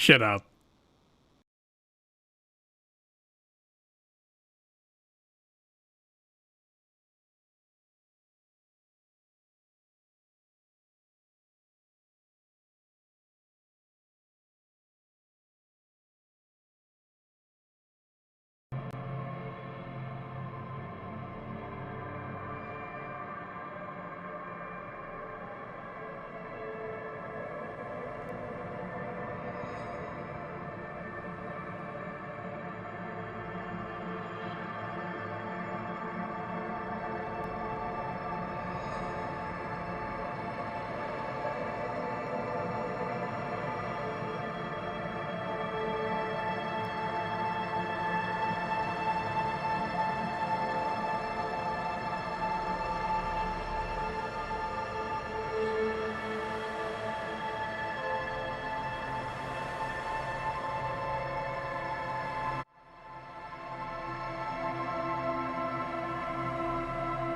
Shut up.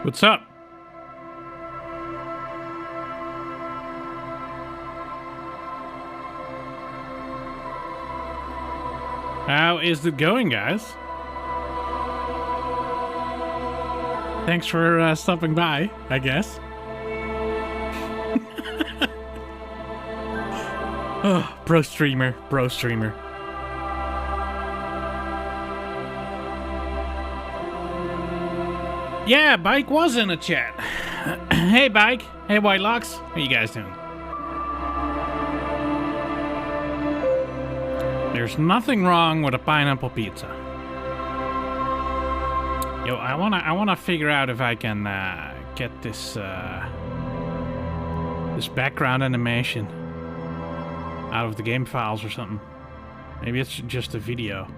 What's up? How is it going, guys? Thanks for stopping by, I guess. Oh, pro streamer. Yeah, Bike was in a chat. Hey, Bike. Hey, White Locks. How you guys doing? There's nothing wrong with a pineapple pizza. Yo, I wanna figure out if I can get this this background animation out of the game files or something. Maybe it's just a video.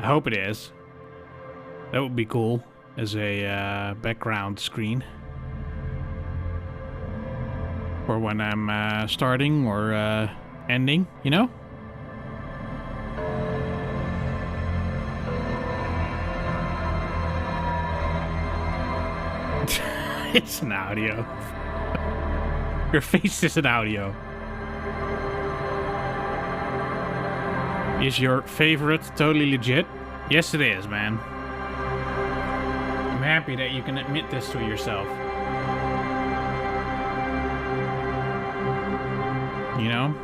I hope it is. That would be cool as a background screen for when I'm starting or ending, you know? It's an audio. Your face is an audio. Is your favorite totally legit? Yes, it is, man. I'm happy that you can admit this to yourself. You know?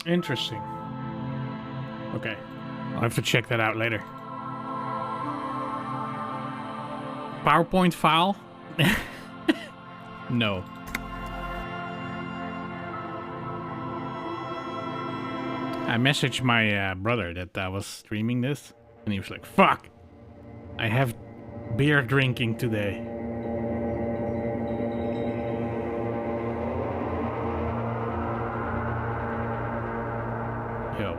Interesting. Okay. I'll have to check that out later. PowerPoint file? No. I messaged my brother that I was streaming this, and he was like, fuck! I have beer drinking today. Yo,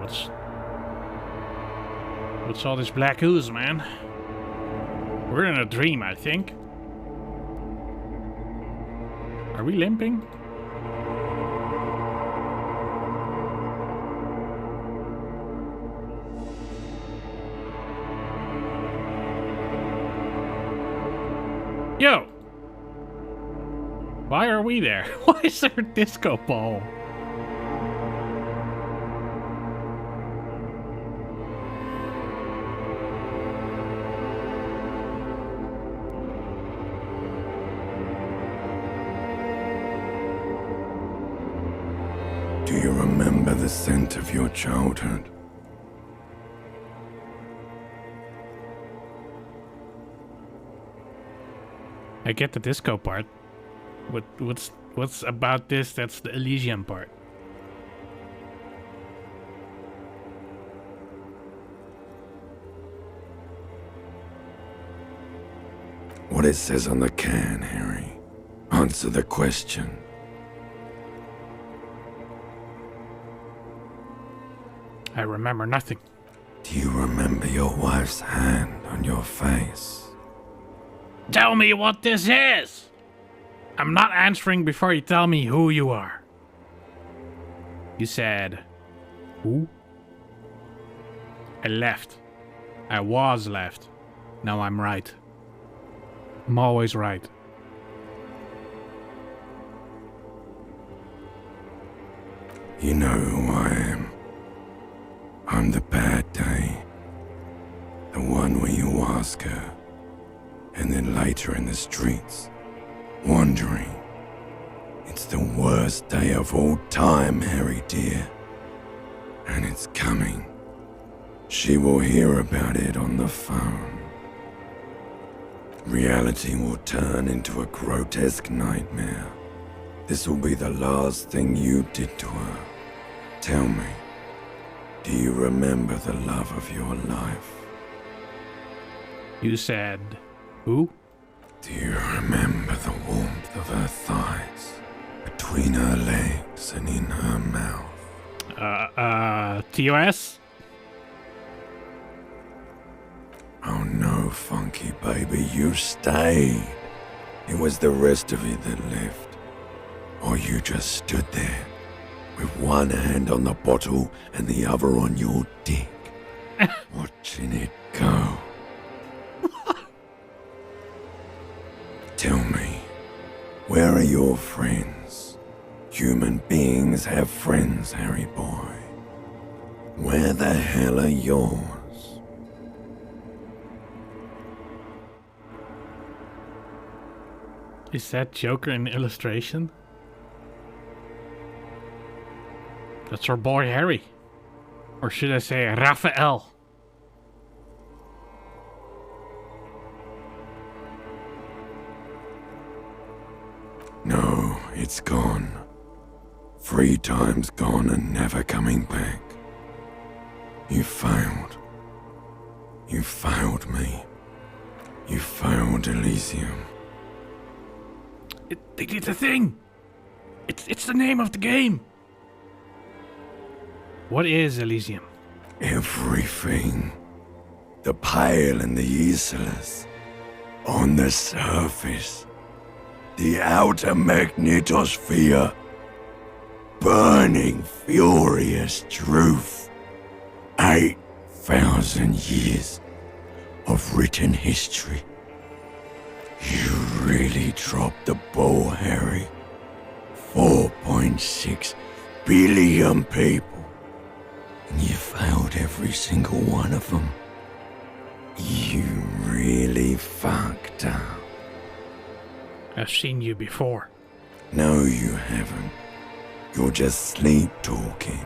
what's all this black ooze, man? We're in a dream, I think. Are we limping? Yo! Why are we there? Why is there a disco ball? you remember the scent of your childhood? I get the disco part. What's about this that's the Elysium part? What it says on the can, Harry. Answer the question. I remember nothing. Do you remember your wife's hand on your face? Tell me what this is! I'm not answering before you tell me who you are. You said, who? I left. I was left. Now I'm right. I'm always right. You know who I am. I'm the bad day. The one where you ask her, and then later in the streets, wandering. It's the worst day of all time, Harry dear. And it's coming. She will hear about it on the phone. Reality will turn into a grotesque nightmare. This will be the last thing you did to her. Tell me, do you remember the love of your life? You said, who? Do you remember the warmth of her thighs, between her legs and in her mouth? TOS? Oh no, Funky baby, you stayed. It was the rest of you that left. Or you just stood there, with one hand on the bottle and the other on your dick, watching it go. Tell me, where are your friends? Human beings have friends, Harry boy. Where the hell are yours? Is that Joker in illustration? That's our boy Harry. Or should I say Raphael? No, it's gone. 3 times gone and never coming back. You failed. You failed me. You failed Elysium. They did the thing! It's the name of the game! What is Elysium? Everything. The Pale and the Islas. On the surface. The outer magnetosphere. Burning, furious truth. 8,000 years of written history. You really dropped the ball, Harry. 4.6 billion people. And you failed every single one of them. You really fucked up. I've seen you before. No, you haven't. You're just sleep talking.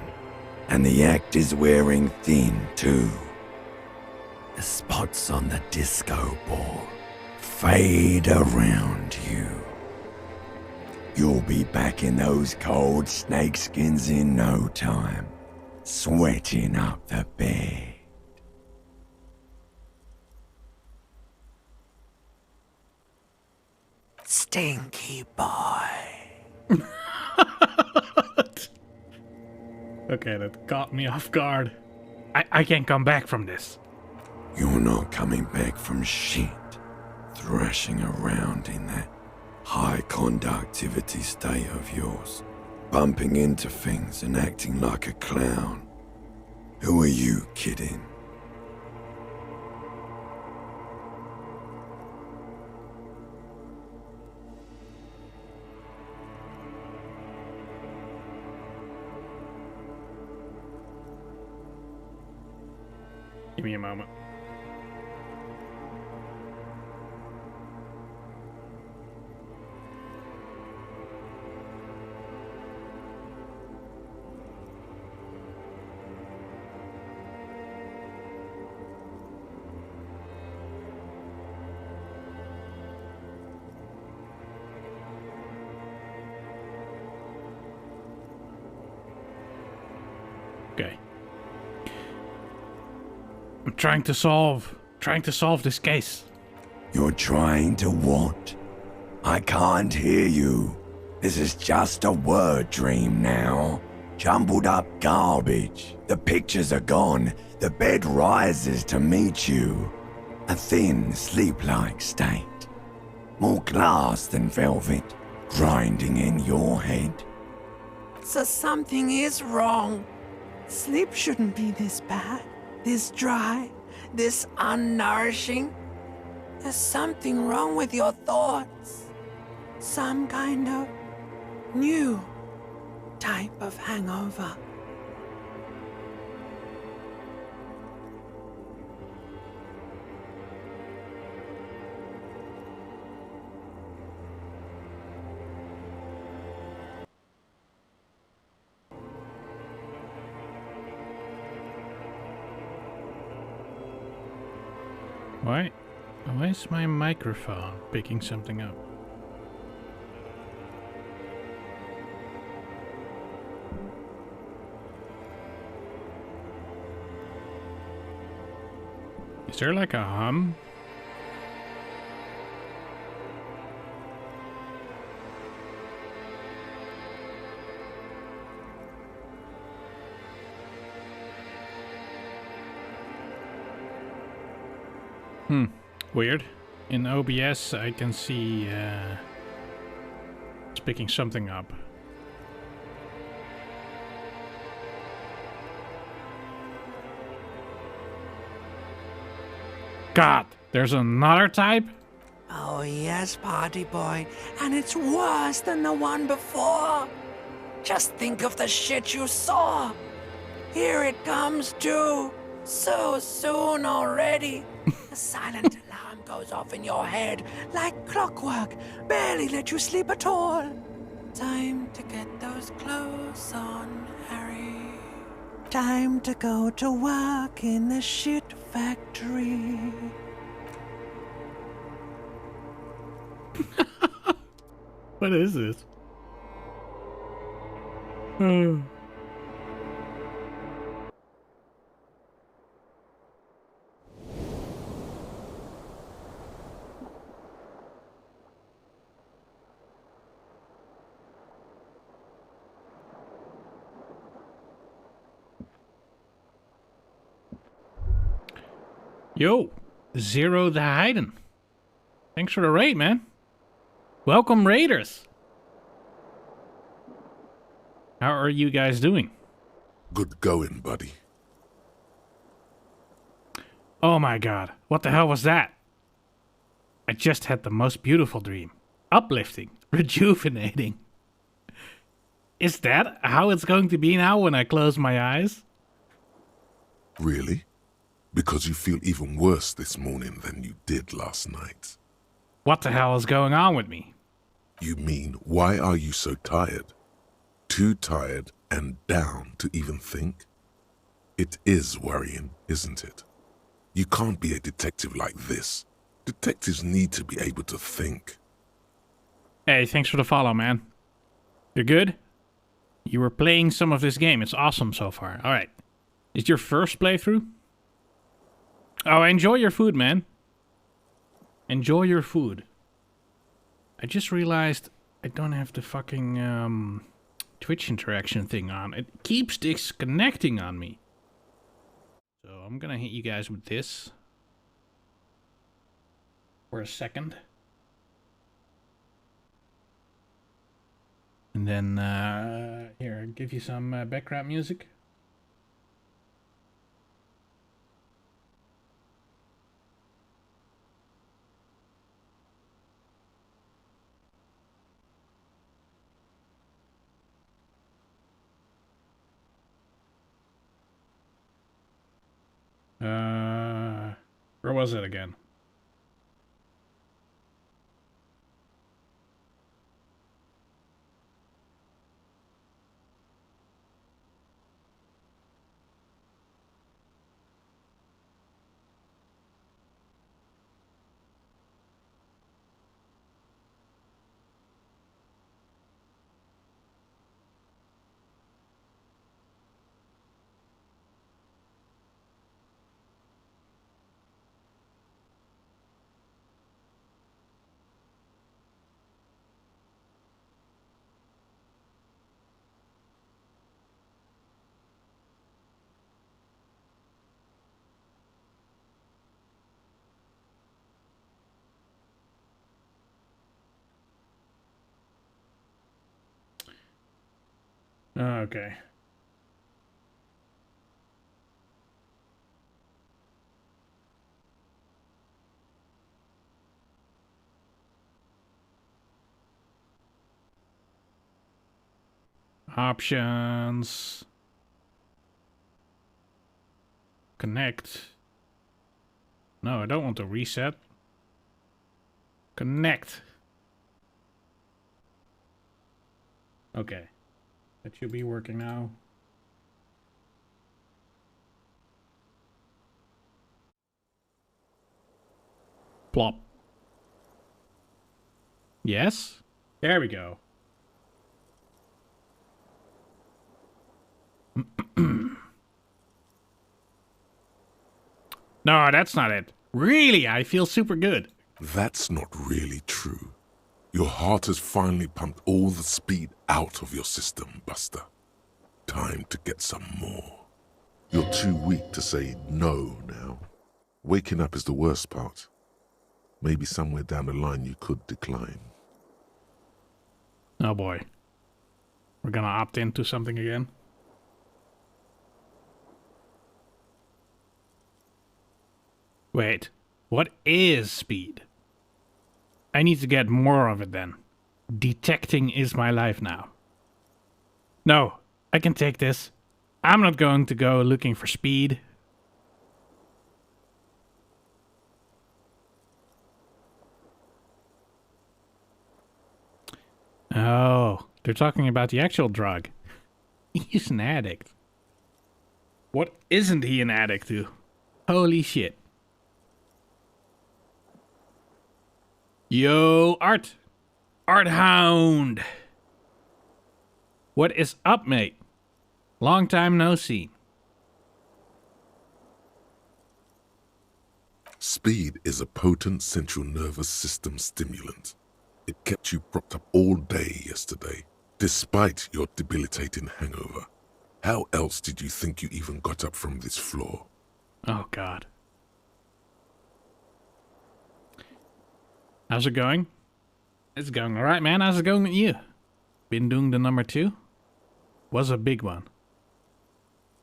And the act is wearing thin, too. The spots on the disco ball fade around you. You'll be back in those cold snakeskins in no time, sweating up the bed. Stinky boy. Okay, that caught me off guard. I can't come back from this. You're not coming back from shit. Thrashing around in that high conductivity state of yours. Bumping into things and acting like a clown. Who are you kidding? Give me a moment. trying to solve this case. You're trying to what? I can't hear you. This is just a word dream now. Jumbled up garbage. The pictures are gone. The bed rises to meet you. A thin, sleep-like state. More glass than velvet, grinding in your head. So something is wrong. Sleep shouldn't be this bad, this dry, this unnourishing. There's something wrong with your thoughts. Some kind of new type of hangover. Why is my microphone picking something up? Is there like a hum? Weird. In OBS I can see it's picking something up. God, there's another type? Oh yes, party boy, and it's worse than the one before. Just think of the shit you saw. Here it comes too. So soon already. The silent alarm goes off in your head like clockwork. Barely let you sleep at all. Time to get those clothes on, Harry. Time to go to work in the shit factory. What is this? Yo, Zero the Heiden. Thanks for the raid, man. Welcome, raiders. How are you guys doing? Good going, buddy. Oh my god, what the hell was that? I just had the most beautiful dream. Uplifting, rejuvenating. Is that how it's going to be now when I close my eyes? Really? Because you feel even worse this morning than you did last night. What the hell is going on with me? You mean, why are you so tired? Too tired and down to even think? It is worrying, isn't it? You can't be a detective like this. Detectives need to be able to think. Hey, thanks for the follow, man. You're good? You were playing some of this game. It's awesome so far. Alright. Is it your first playthrough? Oh, enjoy your food, man. Enjoy your food. I just realized I don't have the fucking Twitch interaction thing on. It keeps disconnecting on me. So I'm gonna hit you guys with this for a second. And then, here, I'll give you some background music. Where was it again? Okay. Options. Connect. No, I don't want to reset. Connect. Okay. That should be working now. Plop. Yes? There we go. No, that's not it. Really, I feel super good. That's not really true. Your heart has finally pumped all the speed out of your system, Buster. Time to get some more. You're too weak to say no now. Waking up is the worst part. Maybe somewhere down the line you could decline. Oh boy. We're gonna opt into something again. Wait, what is speed? I need to get more of it then. Detecting is my life now. No, I can take this. I'm not going to go looking for speed. Oh, they're talking about the actual drug. He's an addict. What isn't he an addict to? Holy shit. Yo, Art. Art Hound. What is up, mate? Long time no see. Speed is a potent central nervous system stimulant. It kept you propped up all day yesterday, despite your debilitating hangover. How else did you think you even got up from this floor? Oh, God. How's it going? It's going alright, man. How's it going with you? Been doing the number 2? Was a big one.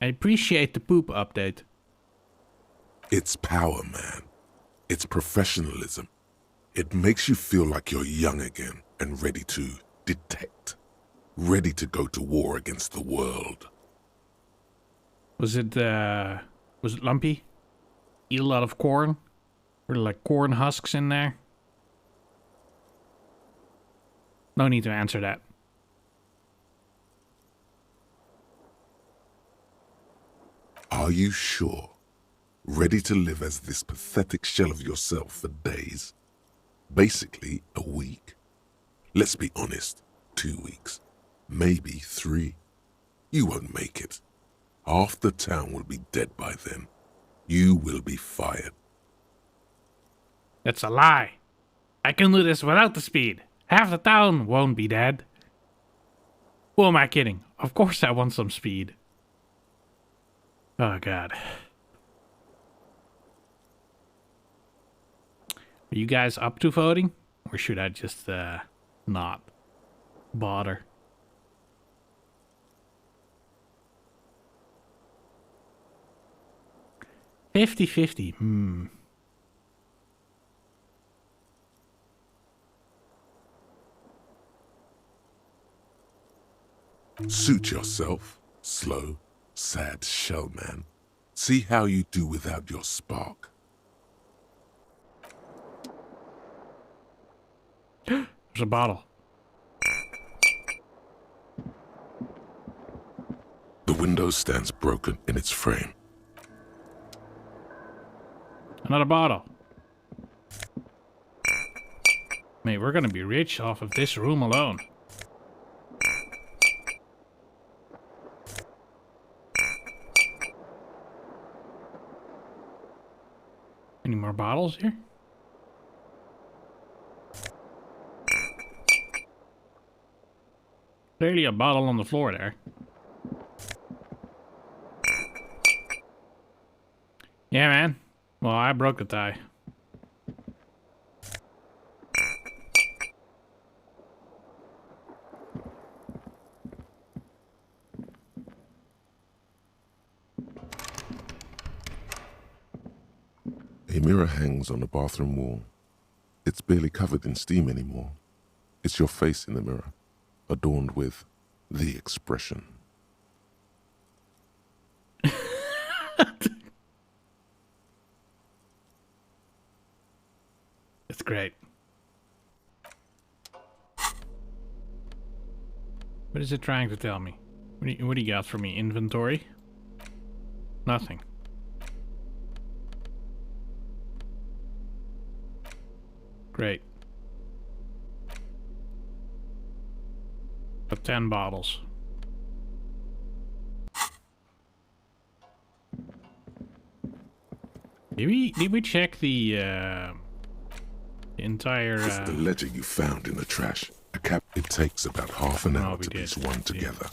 I appreciate the poop update. It's power, man. It's professionalism. It makes you feel like you're young again and ready to detect. Ready to go to war against the world. Was it lumpy? Eat a lot of corn? Were there like corn husks in there? No need to answer that. Are you sure? Ready to live as this pathetic shell of yourself for days? Basically, a week. Let's be honest, 2 weeks. Maybe 3. You won't make it. Half the town will be dead by then. You will be fired. That's a lie. I can do this without the speed. Half the town won't be dead. Who am I kidding? Of course I want some speed. Oh, God. Are you guys up to voting? Or should I just, not bother? $50-50. Suit yourself, slow, sad shell man. See how you do without your spark. There's a bottle. The window stands broken in its frame. Another bottle. Mate, we're gonna be rich off of this room alone. Any more bottles here? Clearly a bottle on the floor there. Yeah, man. Well, I broke the tie. mirror hangs on the bathroom wall. It's barely covered in steam anymore. It's your face in the mirror, adorned with the expression. It's great. What is it trying to tell me? What do you got for me? Inventory? Nothing. Great. But 10 bottles. Did we check the entire... It's the letter you found in the trash. It takes about half an hour to did. piece one together.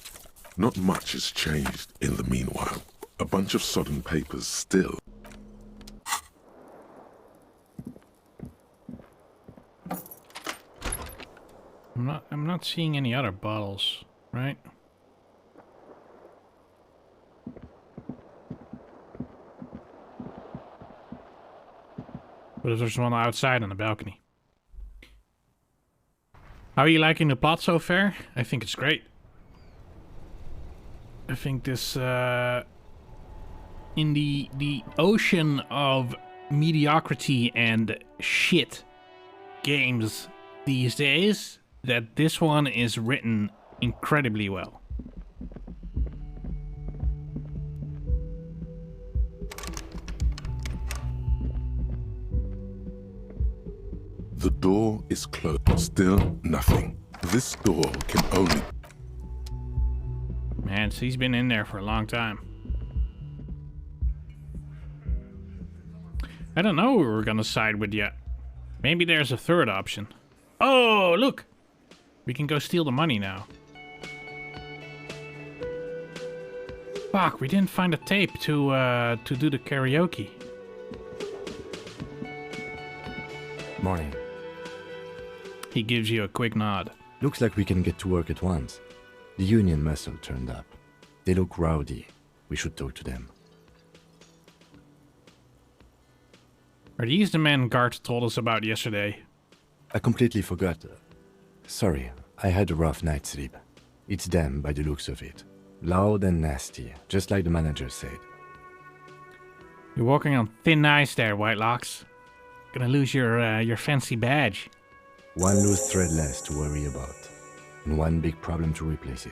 Not much has changed in the meanwhile. A bunch of sodden papers still. I'm not seeing any other bottles, right? But if there's one outside on the balcony. How are you liking the plot so far? I think it's great. I think this, in the ocean of mediocrity and shit games these days, that this one is written incredibly well. The door is closed. Still nothing. This door can only... Man, so he's been in there for a long time. I don't know who we're gonna side with yet. Maybe there's a third option. Oh, look! We can go steal the money now. Fuck, we didn't find a tape to do the karaoke. Morning. He gives you a quick nod. Looks like we can get to work at once. The union muscle turned up. They look rowdy. We should talk to them. Are these the men Gart told us about yesterday? I completely forgot. Sorry, I had a rough night's sleep. It's them by the looks of it. Loud and nasty, just like the manager said. You're walking on thin ice there, Whitelocks. Gonna lose your fancy badge. One loose thread less to worry about, and one big problem to replace it.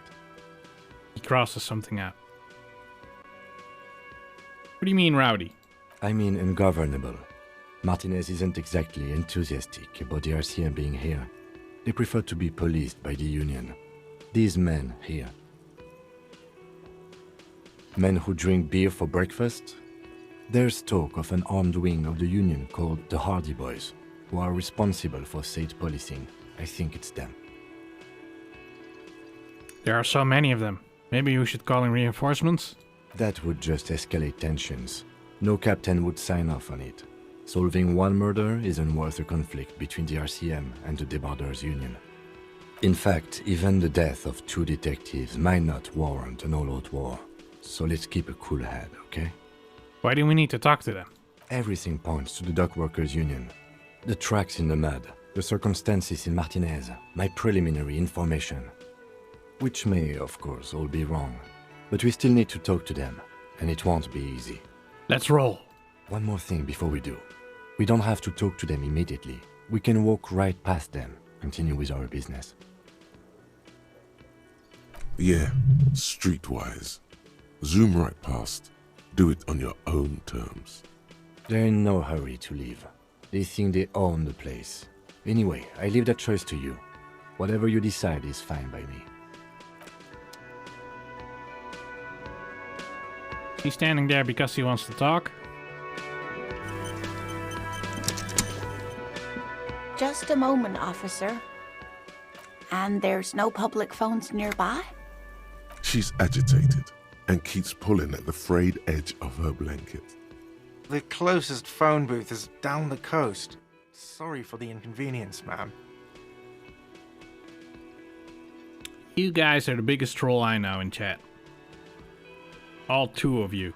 He crosses something out. What do you mean, rowdy? I mean ungovernable. Martinez isn't exactly enthusiastic about the RCM being here. They prefer to be policed by the union. These men here. Men who drink beer for breakfast? There's talk of an armed wing of the union called the Hardy Boys, who are responsible for said policing. I think it's them. There are so many of them. Maybe we should call in reinforcements? That would just escalate tensions. No captain would sign off on it. Solving one murder isn't worth a conflict between the RCM and the Debarders Union. In fact, even the death of 2 detectives might not warrant an all-out war. So let's keep a cool head, okay? Why do we need to talk to them? Everything points to the Dock Workers Union. The tracks in the mud, the circumstances in Martinez, my preliminary information. Which may, of course, all be wrong. But we still need to talk to them, and it won't be easy. Let's roll. One more thing before we do. We don't have to talk to them immediately. We can walk right past them, continue with our business. Yeah, streetwise. Zoom right past. Do it on your own terms. They're in no hurry to leave. They think they own the place. Anyway, I leave that choice to you. Whatever you decide is fine by me. He's standing there because he wants to talk. Just a moment, officer. And there's no public phones nearby? She's agitated and keeps pulling at the frayed edge of her blanket. The closest phone booth is down the coast. Sorry for the inconvenience, ma'am. You guys are the biggest troll I know in chat. All 2 of you.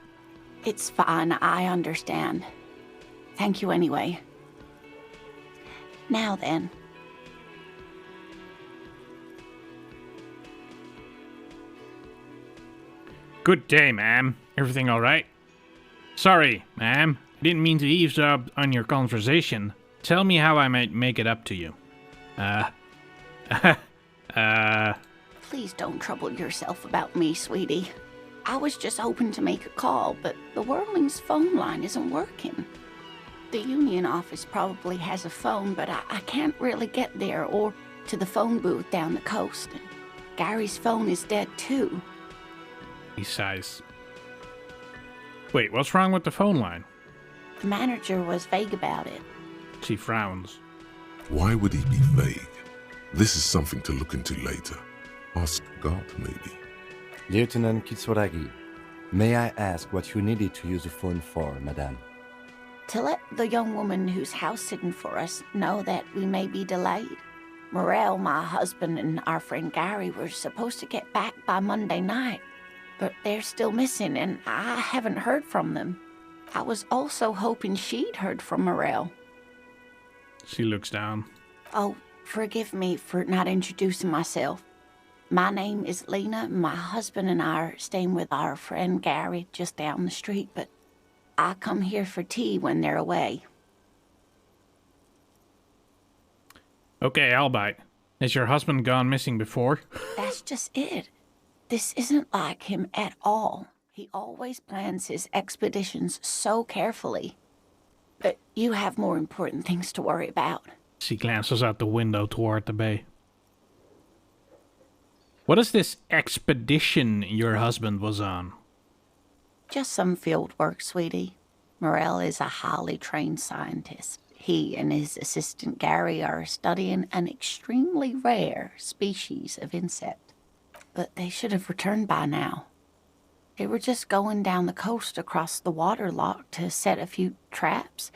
It's fine, I understand. Thank you anyway. Now then. Good day, ma'am. Everything all right? Sorry, ma'am. I didn't mean to eavesdrop on your conversation. Tell me how I might make it up to you. Please don't trouble yourself about me, sweetie. I was just hoping to make a call, but the Whirling's phone line isn't working. The union office probably has a phone, but I can't really get there or to the phone booth down the coast. And Gary's phone is dead too. He sighs. Wait, what's wrong with the phone line? The manager was vague about it. She frowns. Why would he be vague? This is something to look into later. Ask God, maybe. Lieutenant Kitsuragi, may I ask what you needed to use the phone for, madame? To let the young woman who's house-sitting for us know that we may be delayed. Morel, my husband, and our friend Gary were supposed to get back by Monday night, but they're still missing, and I haven't heard from them. I was also hoping she'd heard from Morel. She looks down. Oh, forgive me for not introducing myself. My name is Lena. My husband and I are staying with our friend Gary just down the street, but I come here for tea when they're away. Okay, I'll bite. Has your husband gone missing before? That's just it. This isn't like him at all. He always plans his expeditions so carefully. But you have more important things to worry about. She glances out the window toward the bay. What is this expedition your husband was on? Just some field work, sweetie. Morel is a highly trained scientist. He and his assistant Gary are studying an extremely rare species of insect. But they should have returned by now. They were just going down the coast across the water lock to set a few traps.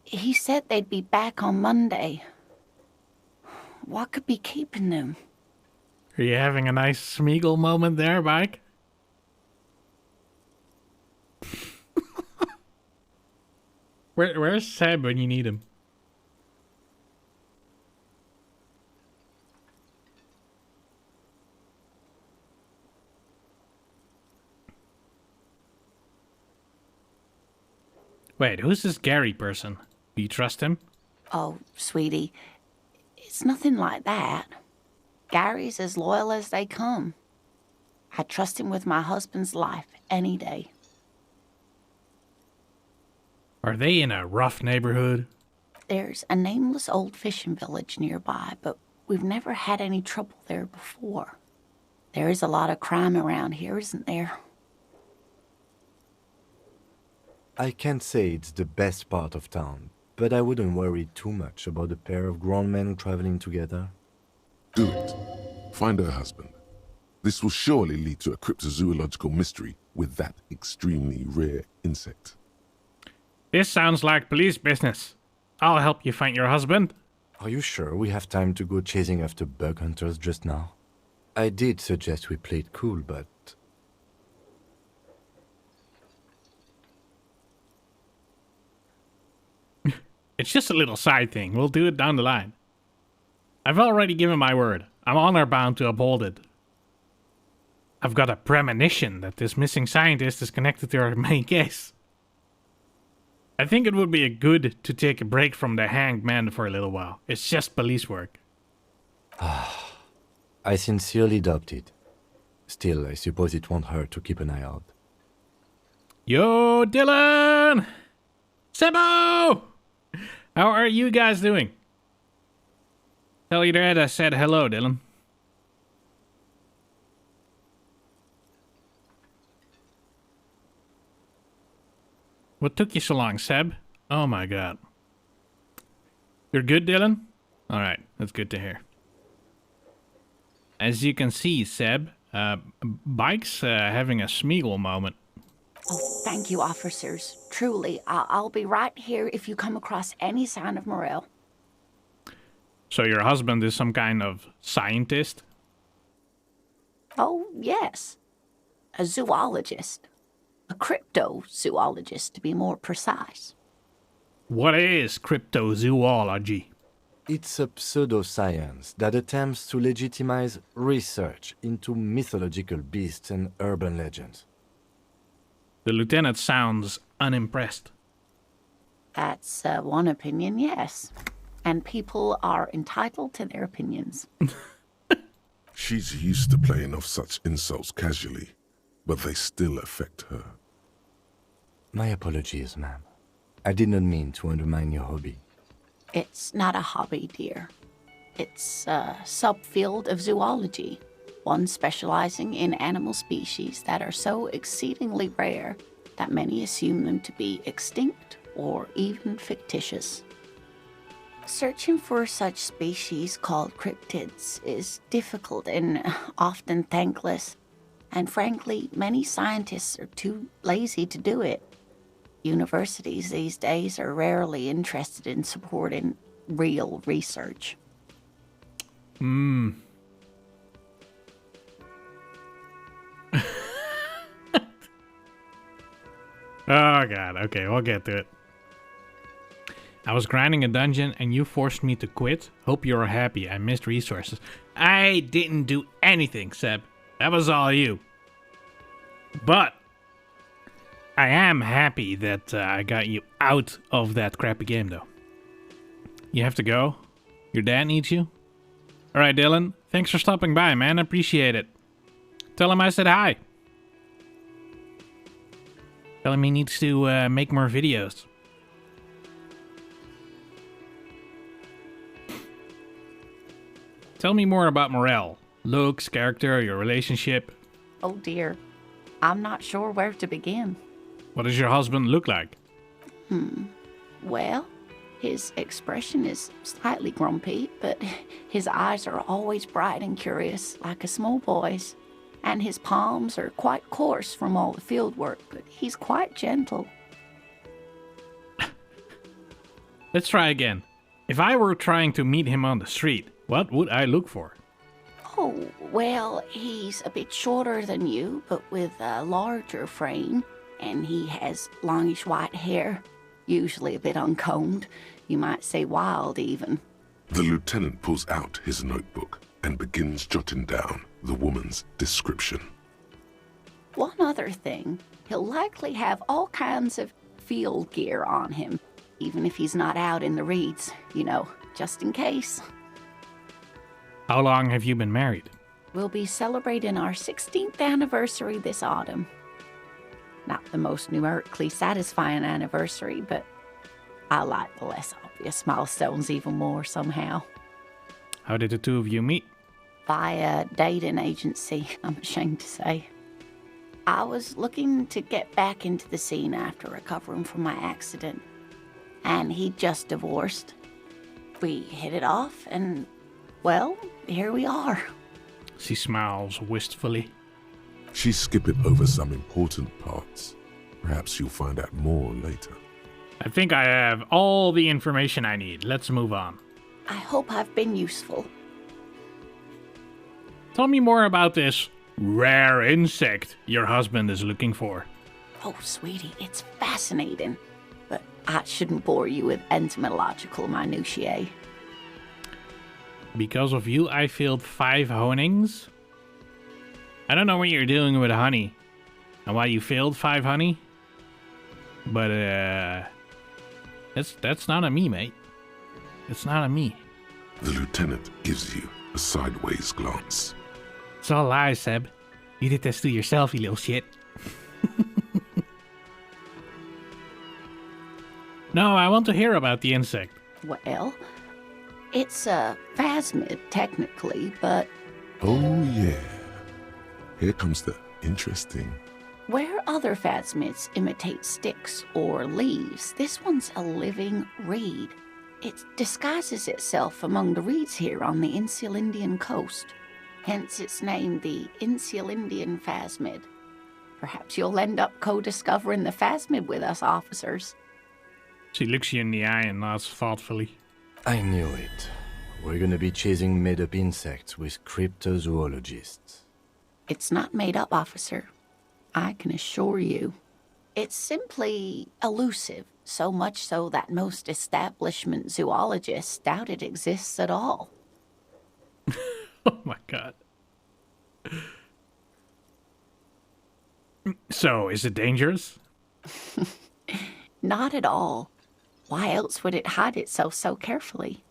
He said they'd be back on Monday. What could be keeping them? Are you having a nice Smeagol moment there, Mike? Where's Seb when you need him? Wait, who's this Gary person? Do you trust him? Oh, sweetie, it's nothing like that. Gary's as loyal as they come. I trust him with my husband's life any day. Are they in a rough neighborhood? There's a nameless old fishing village nearby, but we've never had any trouble there before. There is a lot of crime around here, isn't there? I can't say it's the best part of town, but I wouldn't worry too much about a pair of grown men traveling together. Do it. Find her husband. This will surely lead to a cryptozoological mystery with that extremely rare insect. This sounds like police business. I'll help you find your husband. Are you sure we have time to go chasing after bug hunters just now? I did suggest we play it cool, but... It's just a little side thing. We'll do it down the line. I've already given my word. I'm honor bound to uphold it. I've got a premonition that this missing scientist is connected to our main case. I think it would be good to take a break from the hanged man for a little while. It's just police work. I sincerely doubt it. Still, I suppose it won't hurt to keep an eye out. Yo, Dylan! Sebo! How are you guys doing? Tell your dad I said hello, Dylan. What took you so long, Seb? Oh my god. You're good, Dylan? Alright, that's good to hear. As you can see, Seb, Bike's having a Smeagol moment. Oh, thank you, officers. Truly, I'll be right here if you come across any sign of Morel. So your husband is some kind of scientist? Oh, yes. A zoologist. A cryptozoologist, to be more precise. What is cryptozoology? It's a pseudoscience that attempts to legitimize research into mythological beasts and urban legends. The lieutenant sounds unimpressed. That's one opinion, yes. And people are entitled to their opinions. She's used to playing off such insults casually, but they still affect her. My apologies, ma'am. I did not mean to undermine your hobby. It's not a hobby, dear. It's a subfield of zoology, one specializing in animal species that are so exceedingly rare that many assume them to be extinct or even fictitious. Searching for such species called cryptids is difficult and often thankless, and frankly, many scientists are too lazy to do it. Universities these days are rarely interested in supporting real research. Oh god, okay, we'll get to it. I was grinding a dungeon and you forced me to quit. Hope you're happy. I missed resources. I didn't do anything, Seb. That was all you. But I am happy that I got you out of that crappy game, though. You have to go? Your dad needs you? Alright, Dylan. Thanks for stopping by, man. Appreciate it. Tell him I said hi. Tell him he needs to make more videos. Tell me more about Morel. Looks, character, your relationship. Oh dear, I'm not sure where to begin. What does your husband look like? Well, his expression is slightly grumpy, but his eyes are always bright and curious, like a small boy's. And his palms are quite coarse from all the field work, but he's quite gentle. Let's try again. If I were trying to meet him on the street, what would I look for? Oh, well, he's a bit shorter than you, but with a larger frame, and he has longish white hair, usually a bit uncombed. You might say wild, even. The lieutenant pulls out his notebook and begins jotting down the woman's description. One other thing, he'll likely have all kinds of field gear on him, even if he's not out in the reeds, you know, just in case. How long have you been married? We'll be celebrating our 16th anniversary this autumn. Not the most numerically satisfying anniversary, but I like the less obvious milestones even more somehow. How did the two of you meet? Via dating agency, I'm ashamed to say. I was looking to get back into the scene after recovering from my accident, and he'd just divorced. We hit it off, and, well, here we are. She smiles wistfully. She's skipping over some important parts. Perhaps you'll find out more later. I think I have all the information I need. Let's move on. I hope I've been useful. Tell me more about this rare insect your husband is looking for. Oh, sweetie, it's fascinating. But I shouldn't bore you with entomological minutiae. Because of you, I failed 5 honings? I don't know what you're doing with honey and why you failed 5 honey. But, that's not a me, mate. It's not a me. The lieutenant gives you a sideways glance. It's all lies, Seb. You did this to yourself, you little shit. No, I want to hear about the insect. Well, it's a phasmid, technically, but Oh yeah. Here comes the interesting. where other phasmids imitate sticks or leaves, this one's a living reed. It disguises itself among the reeds here on the Insulindian coast. Hence its name, the Insulindian phasmid. Perhaps you'll end up co-discovering the phasmid with us, officers. She looks you in the eye and nods thoughtfully. I knew it. We're gonna be chasing made-up insects with cryptozoologists. It's not made up, officer. I can assure you. It's simply elusive, So much so that most establishment zoologists doubt it exists at all. Oh my god. So, is it dangerous? Not at all. Why else would it hide itself so carefully?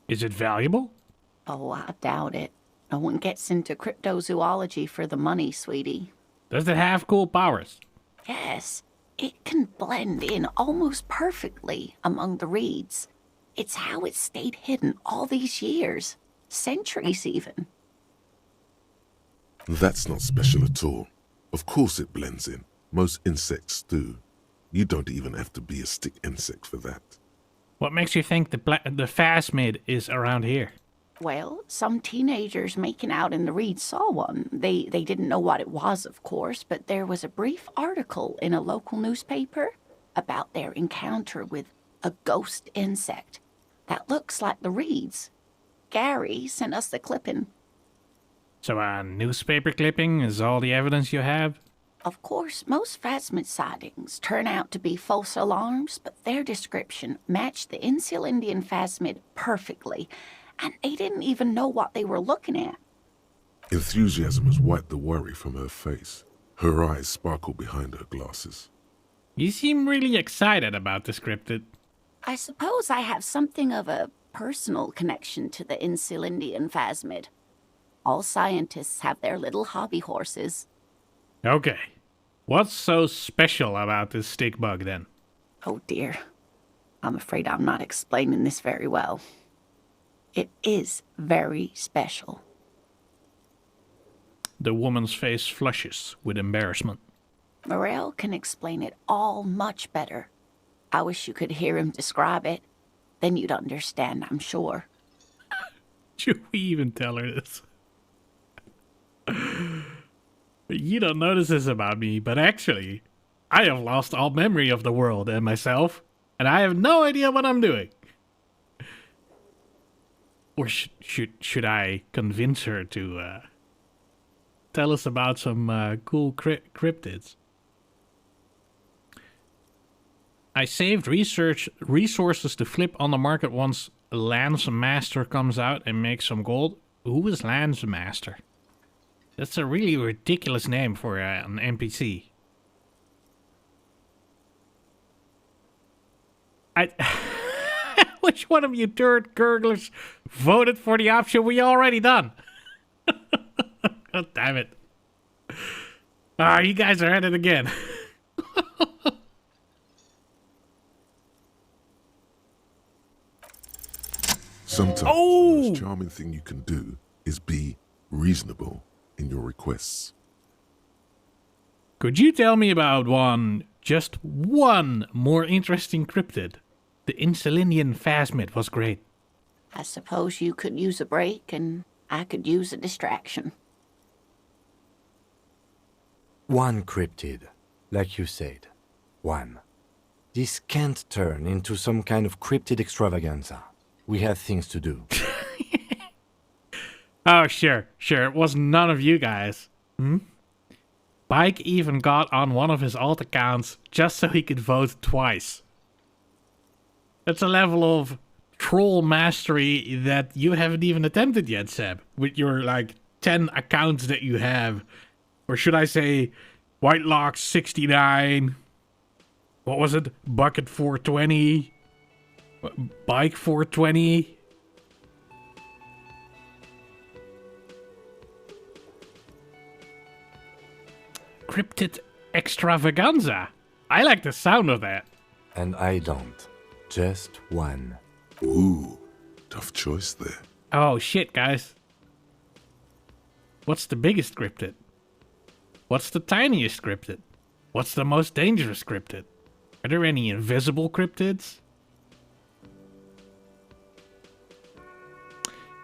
Is it valuable? Oh, I doubt it. No one gets into cryptozoology for the money, sweetie. Does it have cool powers? Yes, it can blend in almost perfectly among the reeds. It's how it stayed hidden all these years, centuries even. That's not special at all. Of course it blends in. Most insects do. You don't even have to be a stick insect for that. What makes you think the phasmid is around here? Well, some teenagers making out in the reeds saw one. They didn't know what it was, of course, but there was a brief article in a local newspaper about their encounter with a ghost insect that looks like the reeds. Gary sent us the clipping. So a newspaper clipping is all the evidence you have? Of course, most phasmid sightings turn out to be false alarms, but their description matched the Insulindian phasmid perfectly, and they didn't even know what they were looking at. Enthusiasm has wiped the worry from her face. Her eyes sparkle behind her glasses. You seem really excited about this cryptid. I suppose I have something of a personal connection to the Insulindian phasmid. All scientists have their little hobby horses. Okay. What's so special about this stick bug then? Oh dear. I'm afraid I'm not explaining this very well. It is very special. The woman's face flushes with embarrassment. Morel can explain it all much better. I wish you could hear him describe it. Then you'd understand, I'm sure. Should we even tell her this? You don't notice this about me, but actually, I have lost all memory of the world and myself, and I have no idea what I'm doing. Or should I convince her to tell us about some cool cryptids? I saved resources to flip on the market once Lance Master comes out and makes some gold. Who is Lance Master? That's a really ridiculous name for an NPC. Which one of you dirt gurglers voted for the option we already done? God damn it. Ah, you guys are at it again. Sometimes the most charming thing you can do is be reasonable in your requests. Could you tell me about just one more interesting cryptid? The Insulindian phasmid was great. I suppose you could use a break and I could use a distraction. One cryptid, like you said. One. This can't turn into some kind of cryptid extravaganza. We have things to do. Oh, sure. It was none of you guys. Bike even got on one of his alt accounts just so he could vote twice. That's a level of troll mastery that you haven't even attempted yet, Seb. With your, 10 accounts that you have. Or should I say, Whitelock 69. What was it? Bucket 420. Bike 420. Cryptid extravaganza. I like the sound of that. And I don't. Just one. Ooh, tough choice there. Oh shit, guys. What's the biggest cryptid? What's the tiniest cryptid? What's the most dangerous cryptid? Are there any invisible cryptids?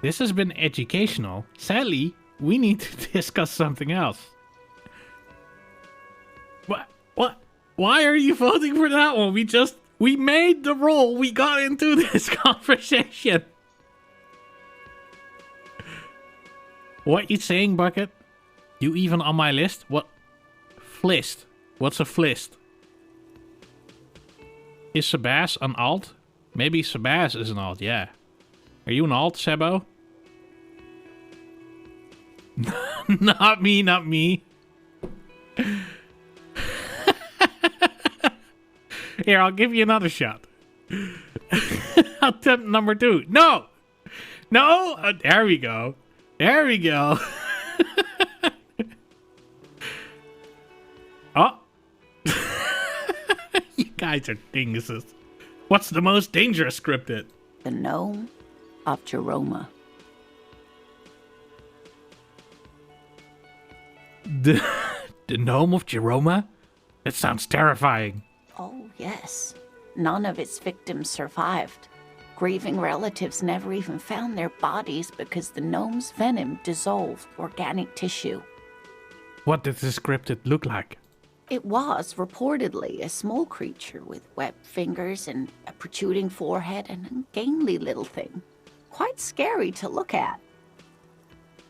This has been educational. Sadly, we need to discuss something else. What? Why are you voting for that one? We made the roll. We got into this conversation. What you saying, Bucket? You even on my list? What? Flist. What's a flist? Is Sebas an alt? Maybe Sebas is an alt, yeah. Are you an alt, Sebo? Not me, not me. Here, I'll give you another shot. Attempt number 2. No! No! There we go. There we go. Oh. You guys are dinguses. What's the most dangerous cryptid? The Gnome of Jeroma. The Gnome of Jeroma? That sounds terrifying. Oh, yes. None of its victims survived. Grieving relatives never even found their bodies because the gnome's venom dissolved organic tissue. What did this cryptid look like? It was reportedly a small creature with webbed fingers and a protruding forehead and an ungainly little thing. Quite scary to look at.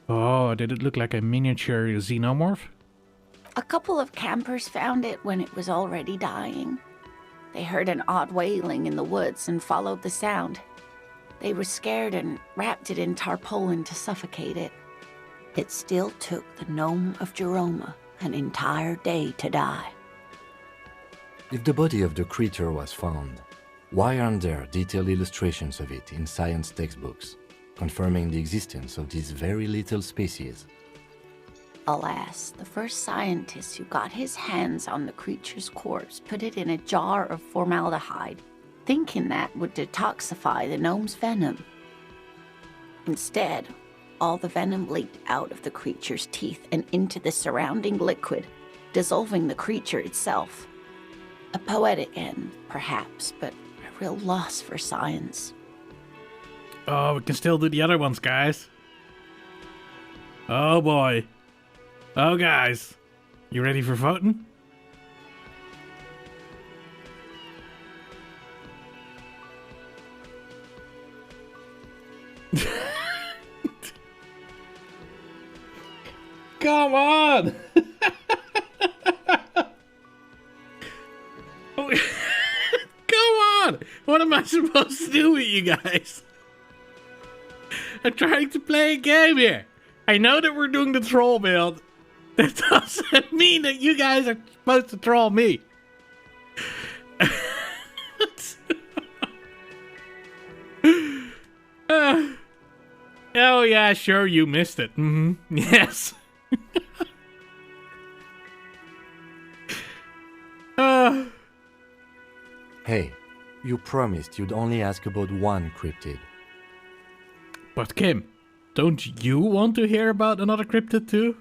Oh, did it look like a miniature xenomorph? A couple of campers found it when it was already dying. They heard an odd wailing in the woods and followed the sound. They were scared and wrapped it in tarpaulin to suffocate it. It still took the Gnome of Jeroma an entire day to die. If the body of the creature was found, why aren't there detailed illustrations of it in science textbooks, confirming the existence of this very little species? Alas, the first scientist who got his hands on the creature's corpse put it in a jar of formaldehyde, thinking that would detoxify the gnome's venom. Instead, all the venom leaked out of the creature's teeth and into the surrounding liquid, dissolving the creature itself. A poetic end, perhaps, but a real loss for science. Oh, we can still do the other ones, guys. Oh boy. Oh, guys. You ready for voting? Come on! Come on! What am I supposed to do with you guys? I'm trying to play a game here. I know that we're doing the troll build. That doesn't mean that you guys are supposed to troll me. Oh yeah, sure, you missed it. Yes. Hey, you promised you'd only ask about one cryptid. But Kim, don't you want to hear about another cryptid too?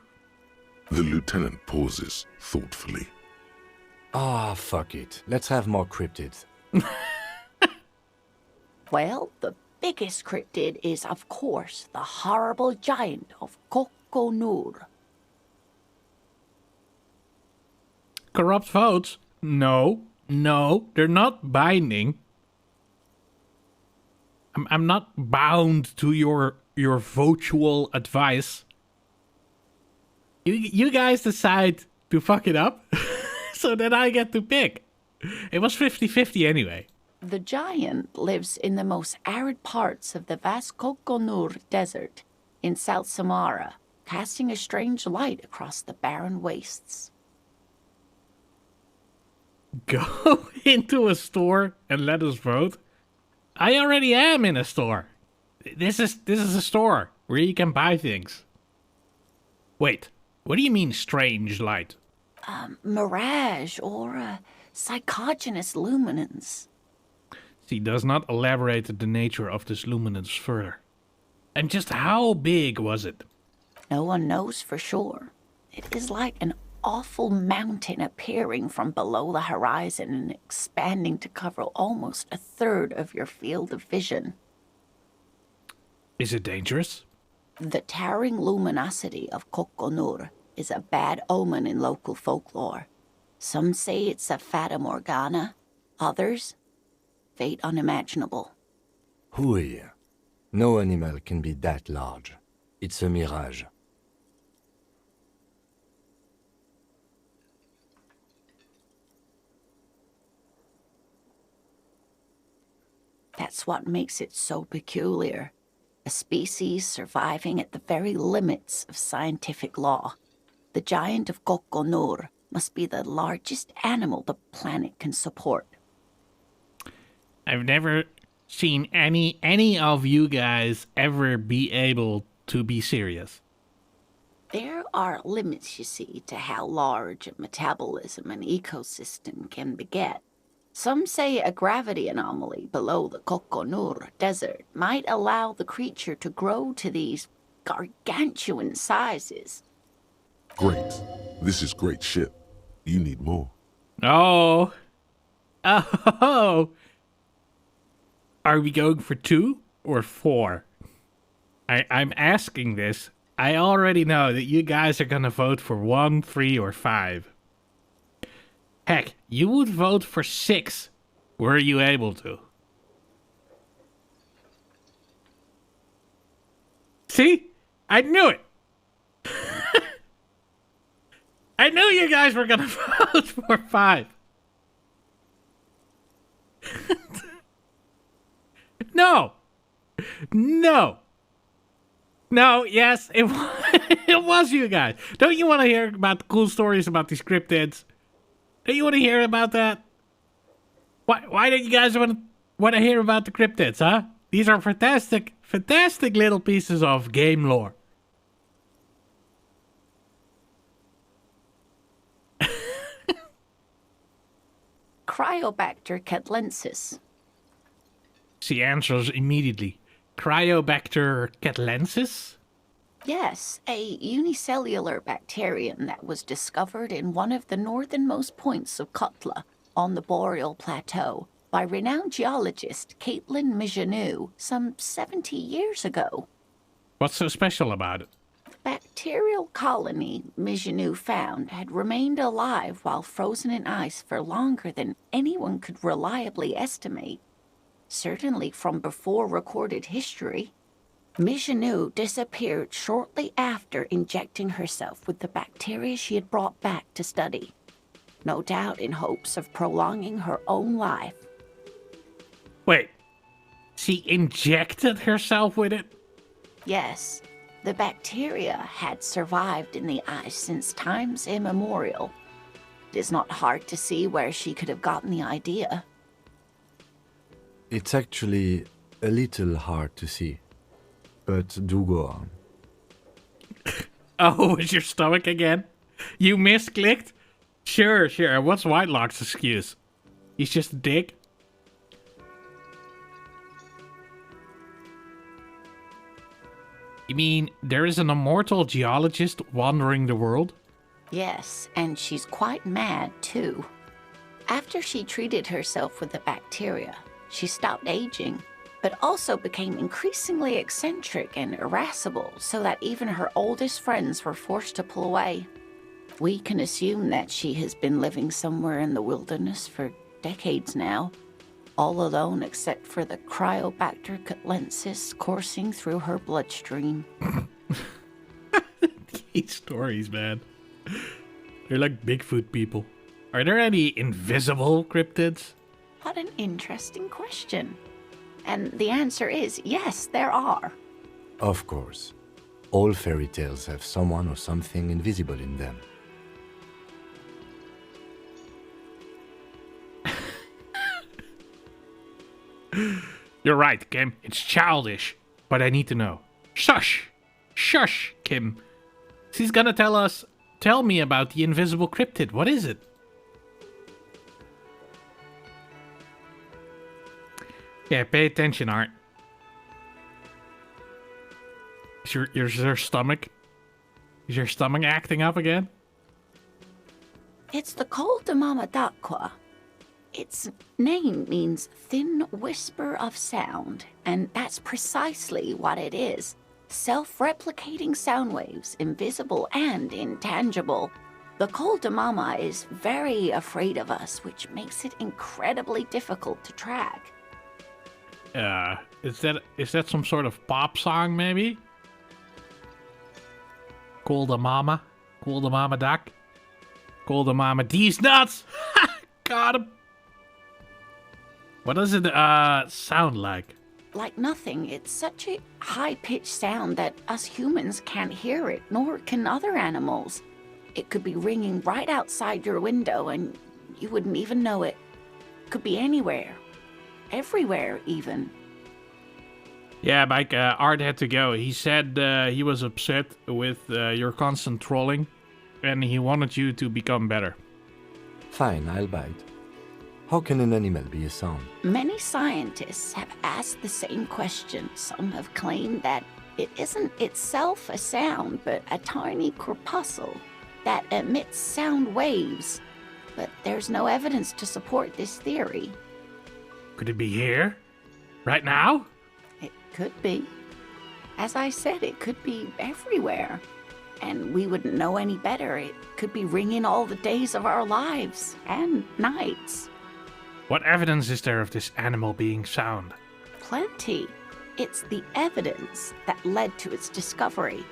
The lieutenant pauses thoughtfully. Ah, fuck it. Let's have more cryptids. Well, the biggest cryptid is, of course, the horrible giant of Kokonur. Corrupt votes? No, they're not binding. I'm not bound to your votual advice. You guys decide to fuck it up, so that I get to pick. It was 50-50 anyway. The giant lives in the most arid parts of the vast Kokonur Desert in South Samara, casting a strange light across the barren wastes. Go into a store and let us vote? I already am in a store. This is a store where you can buy things. Wait, what do you mean strange light? Mirage or psychogenous luminance. She does not elaborate the nature of this luminance further. And just how big was it? No one knows for sure. It is like an awful mountain appearing from below the horizon and expanding to cover almost a third of your field of vision. Is it dangerous? The towering luminosity of Kokonur is a bad omen in local folklore. Some say it's a fata morgana, others, fate unimaginable. Hui. No animal can be that large. It's a mirage. That's what makes it so peculiar. A species surviving at the very limits of scientific law. The giant of Kokonur must be the largest animal the planet can support. I've never seen any of you guys ever be able to be serious. There are limits, you see, to how large a metabolism an ecosystem can beget. Some say a gravity anomaly below the Kokonur Desert might allow the creature to grow to these gargantuan sizes. Great. This is great shit. You need more. Oh. Oh. Are we going for 2 or 4? I'm asking this. I already know that you guys are gonna vote for 1, 3, or 5. Heck, you would vote for 6, were you able to. See? I knew it! I knew you guys were gonna vote for 5. No! No! No, yes, it was you guys. Don't you want to hear about the cool stories about these cryptids? Don't you want to hear about that? Why don't you guys want to hear about the cryptids, huh? These are fantastic little pieces of game lore. Cryobacter catlensis. She answers immediately. Cryobacter catlensis? Yes, a unicellular bacterium that was discovered in one of the northernmost points of Kotla on the Boreal Plateau by renowned geologist Caitlin Mijanou some 70 years ago. What's so special about it? The bacterial colony Mijanou found had remained alive while frozen in ice for longer than anyone could reliably estimate. Certainly from before recorded history. Mijanou disappeared shortly after injecting herself with the bacteria she had brought back to study, no doubt in hopes of prolonging her own life. Wait, she injected herself with it? Yes, the bacteria had survived in the ice since times immemorial. It is not hard to see where she could have gotten the idea. It's actually a little hard to see. But do go on. Oh, was your stomach again? You misclicked? Sure. What's Whitelock's excuse? He's just a dick? You mean there is an immortal geologist wandering the world? Yes, and she's quite mad, too. After she treated herself with the bacteria, she stopped aging, but also became increasingly eccentric and irascible so that even her oldest friends were forced to pull away. We can assume that she has been living somewhere in the wilderness for decades now, all alone except for the Cryobacter catlensis coursing through her bloodstream. These stories, man. They're like Bigfoot people. Are there any invisible cryptids? What an interesting question. And the answer is yes, there are. Of course. All fairy tales have someone or something invisible in them. You're right, Kim. It's childish. But I need to know. Shush! Shush, Kim. She's gonna tell me about the invisible cryptid. What is it? Yeah, pay attention, Art. Is your stomach? Is your stomach acting up again? It's the Col de Mamadakwa. Its name means thin whisper of sound, and that's precisely what it is. Self-replicating sound waves, invisible and intangible. The Col de Mama is very afraid of us, which makes it incredibly difficult to track. Is that some sort of pop song, maybe? Call the mama duck. Call the mama these nuts. Got him. What does it sound like? Like nothing. It's such a high-pitched sound that us humans can't hear it, nor can other animals. It could be ringing right outside your window and you wouldn't even know it. Could be anywhere. Everywhere, even. Yeah, Mike, Art had to go. He said he was upset with your constant trolling, and he wanted you to become better. Fine, I'll bite. How can an animal be a sound? Many scientists have asked the same question. Some have claimed that it isn't itself a sound, but a tiny corpuscle that emits sound waves. But there's no evidence to support this theory. Could it be here? Right now? It could be. As I said, it could be everywhere. And we wouldn't know any better. It could be ringing all the days of our lives and nights. What evidence is there of this animal being sound? Plenty. It's the evidence that led to its discovery.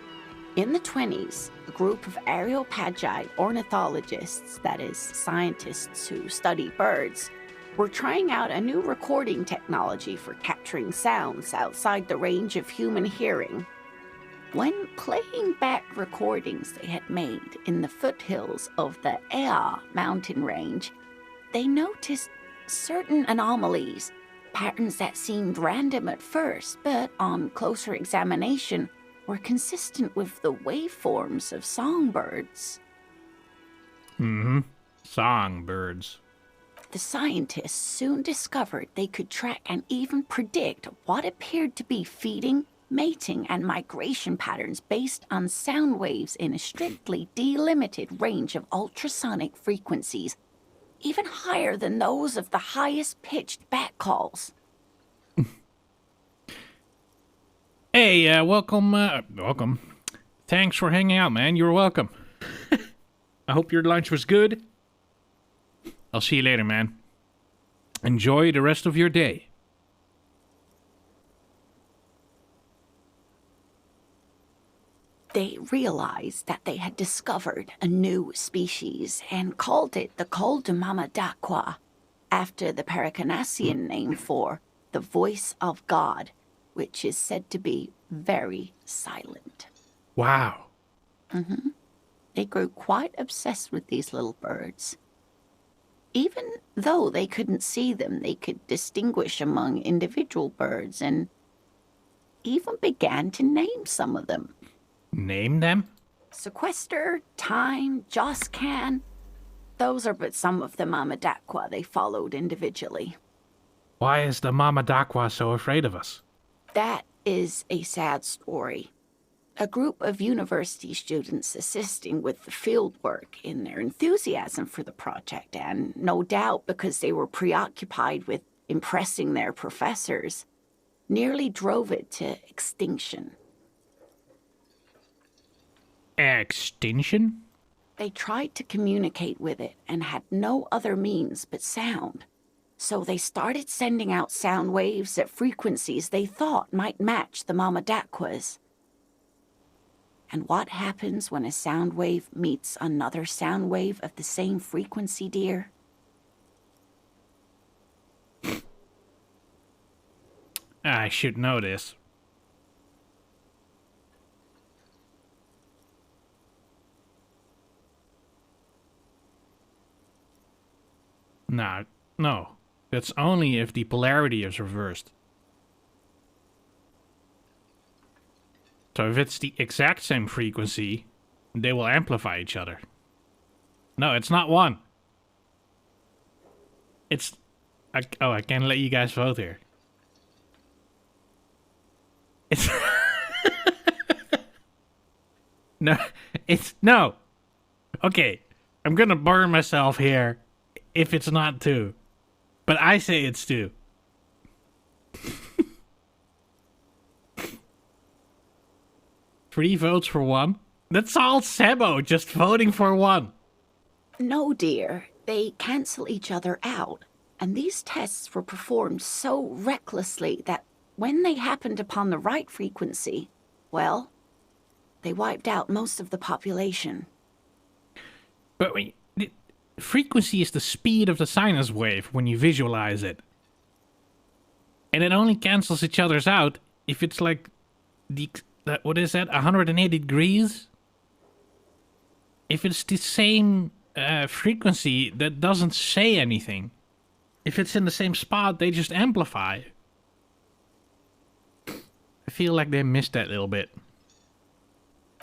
In the 20s, a group of Areopagi ornithologists, that is, scientists who study birds, were trying out a new recording technology for capturing sounds outside the range of human hearing. When playing back recordings they had made in the foothills of the Ea mountain range, they noticed certain anomalies, patterns that seemed random at first, but on closer examination were consistent with the waveforms of songbirds. Songbirds. The scientists soon discovered they could track and even predict what appeared to be feeding, mating, and migration patterns based on sound waves in a strictly delimited range of ultrasonic frequencies, even higher than those of the highest-pitched bat calls. Hey, welcome. Thanks for hanging out, man. You're welcome. I hope your lunch was good. I'll see you later, man. Enjoy the rest of your day. They realized that they had discovered a new species and called it the Koldumama after the Paracanassian name for the voice of God, which is said to be very silent. Wow. They grew quite obsessed with these little birds. Even though they couldn't see them, they could distinguish among individual birds and even began to name some of them. Name them? Sequester, Time, Joscan. Those are but some of the Mamadakwa they followed individually. Why is the Mama Dakwa so afraid of us? That is a sad story. A group of university students assisting with the field work in their enthusiasm for the project, and no doubt because they were preoccupied with impressing their professors, nearly drove it to extinction. Extinction? They tried to communicate with it and had no other means but sound. So they started sending out sound waves at frequencies they thought might match the Mamadakwas. And what happens when a sound wave meets another sound wave of the same frequency, dear? I should know this. No. That's only if the polarity is reversed. So if it's the exact same frequency, they will amplify each other. No, it's not one. It's... I can't let you guys vote here. It's... No. Okay, I'm gonna burn myself here if it's not two. But I say it's two. 3 votes for one? That's all Sebo just voting for one. No, dear. They cancel each other out. And these tests were performed so recklessly that when they happened upon the right frequency, well, they wiped out most of the population. But wait, frequency is the speed of the sinus wave when you visualize it. and it only cancels each other's out if it's like what is that, 180 degrees? If it's the same frequency that doesn't say anything. If it's in the same spot, they just amplify. I feel like they missed that little bit.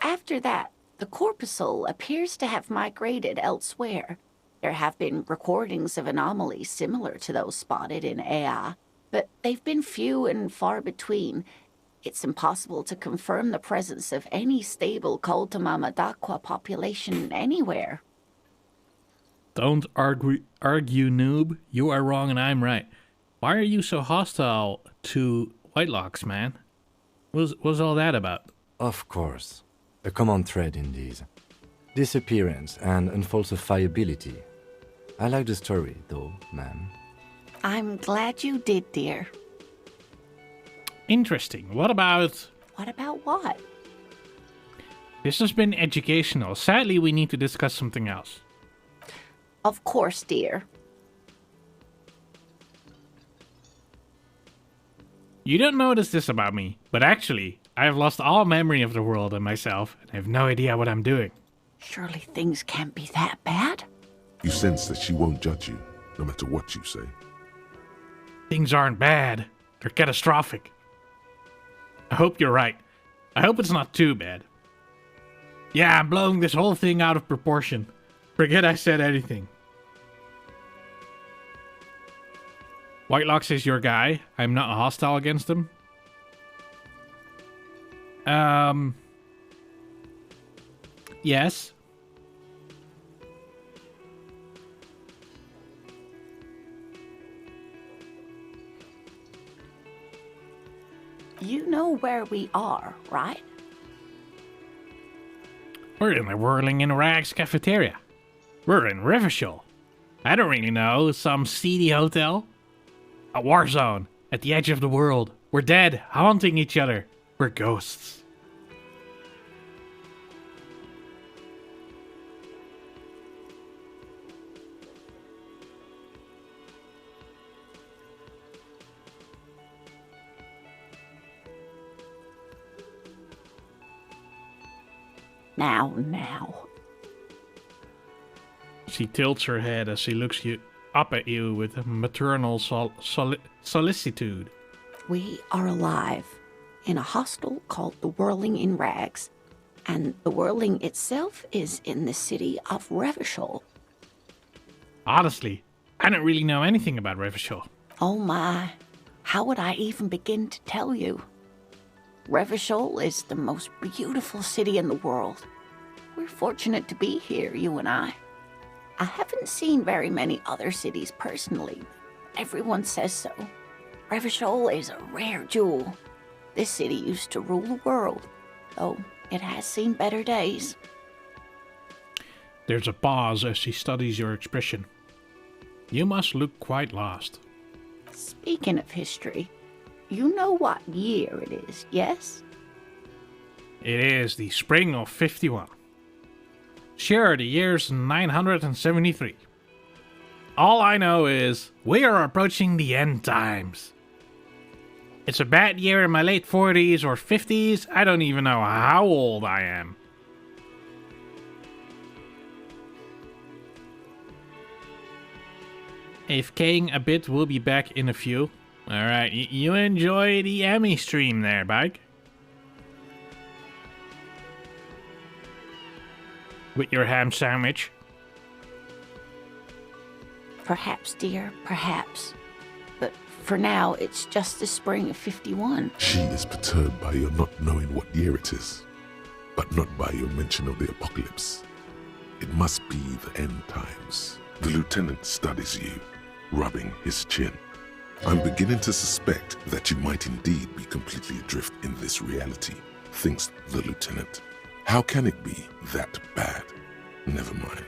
After that, the corpuscle appears to have migrated elsewhere. There have been recordings of anomalies similar to those spotted in Ea, but they've been few and far between. It's impossible to confirm the presence of any stable Koltama Madakwa population anywhere. Don't argue, noob. You are wrong and I'm right. Why are you so hostile to Whitelocks, man? What's all that about? Of course. A common thread in these. Disappearance and unfalsifiability. I like the story, though, ma'am. I'm glad you did, dear. Interesting. What about... What about what? This has been educational. Sadly, we need to discuss something else. Of course, dear. You don't notice this about me, but actually, I have lost all memory of the world and myself, and I have no idea what I'm doing. Surely things can't be that bad? You sense that she won't judge you, no matter what you say. Things aren't bad. They're catastrophic. I hope you're right. I hope it's not too bad. Yeah, I'm blowing this whole thing out of proportion. Forget I said anything. Whitelocks is your guy. I'm not hostile against him. Yes. You know where we are, right? We're in the Whirling in Rags cafeteria. We're in Revachol. I don't really know, some seedy hotel? A war zone, at the edge of the world. We're dead, haunting each other. We're ghosts. Now. She tilts her head as she looks up at you with maternal solicitude. We are alive in a hostel called the Whirling in Rags, and the Whirling itself is in the city of Revachol. Honestly, I don't really know anything about Revachol. Oh my, how would I even begin to tell you? Revachol is the most beautiful city in the world. We're fortunate to be here, you and I. I haven't seen very many other cities personally. Everyone says so. Revachol is a rare jewel. This city used to rule the world, though it has seen better days. There's a pause as she studies your expression. You must look quite lost. Speaking of history, you know what year it is, yes? It is the spring of 51. Sure, the year's 973. All I know is we are approaching the end times. It's a bad year in my late 40s or 50s. I don't even know how old I am. AFKing a bit, we'll be back in a few. Alright, you enjoy the Emmy stream there, Bike. With your ham sandwich. Perhaps, dear, perhaps. But for now, it's just the spring of 51. She is perturbed by your not knowing what year it is, but not by your mention of the apocalypse. It must be the end times. The lieutenant studies you, rubbing his chin. I'm beginning to suspect that you might indeed be completely adrift in this reality, thinks the lieutenant. How can it be that bad? Never mind.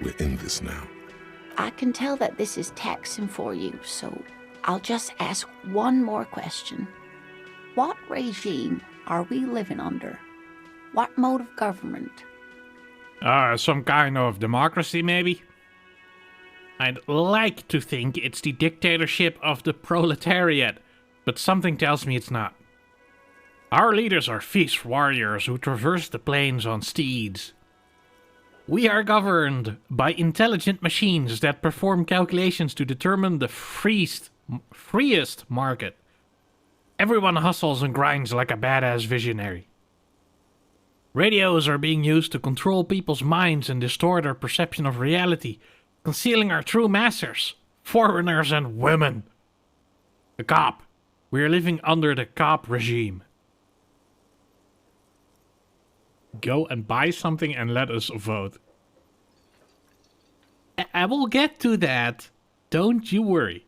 We're in this now. I can tell that this is taxing for you, so I'll just ask one more question. What regime are we living under? What mode of government? Some kind of democracy, maybe? I'd like to think it's the dictatorship of the proletariat, but something tells me it's not. Our leaders are fierce warriors who traverse the plains on steeds. We are governed by intelligent machines that perform calculations to determine the freest market. Everyone hustles and grinds like a badass visionary. Radios are being used to control people's minds and distort our perception of reality, concealing our true masters, foreigners and women. The cop. We are living under the cop regime. Go and buy something and let us vote. I will get to that. Don't you worry.